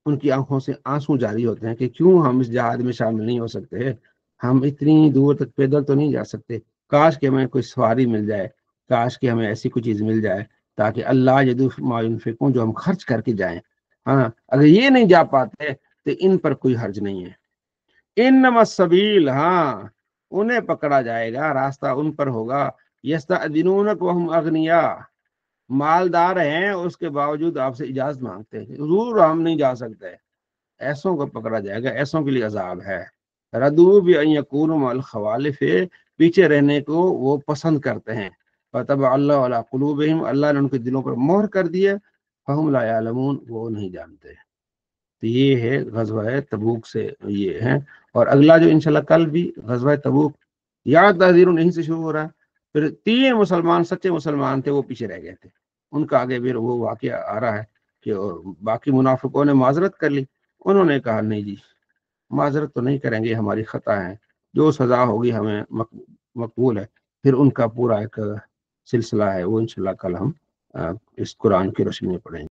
ان کی آنکھوں سے آنسو جاری ہوتے ہیں کہ کیوں ہم اس جہاد میں شامل نہیں ہو سکتے، ہم اتنی دور تک پیدل تو نہیں جا سکتے، کاش کہ ہمیں کوئی سواری مل جائے، کاش کہ ہمیں ایسی کوئی چیز مل جائے تاکہ اللہ یدو ما ینفقون، جو ہم خرچ کر کے جائیں۔ ہاں اگر یہ نہیں جا پاتے تو ان پر کوئی حرج نہیں ہے۔ انما السبیل، ہاں انہیں پکڑا جائے گا، راستہ ان پر ہوگا، یستأذنونک وہم اغنیاء، مالدار ہیں اس کے باوجود آپ سے اجازت مانگتے ہیں، حضور ہم نہیں جا سکتے، ایسوں کو پکڑا جائے گا، ایسوں کے لیے عذاب ہے۔ ردو بان یکونوا مع الخوالف، پیچھے رہنے کو وہ پسند کرتے ہیں، فطبع اللہ علی قلوبہم، اللہ نے ان کے دلوں پر مہر کر دی ہے، فہم لا یعلمون، وہ نہیں جانتے۔ تو یہ ہے غزوہ تبوک سے یہ ہے، اور اگلا جو انشاءاللہ کل بھی غزوہ تبوک، یاد تحذیر نہیں سے شروع ہو رہا ہے، پھر 3 مسلمان سچے مسلمان تھے وہ پیچھے رہ گئے تھے، ان کا آگے پھر وہ واقعہ آ رہا ہے کہ باقی منافقوں نے معذرت کر لی، انہوں نے کہا نہیں جی معذرت تو نہیں کریں گے، ہماری خطا ہے، جو سزا ہوگی ہمیں مقبول ہے۔ پھر ان کا پورا ایک سلسلہ ہے، وہ انشاءاللہ کل ہم اس قرآن کی روشنی میں پڑھیں گے۔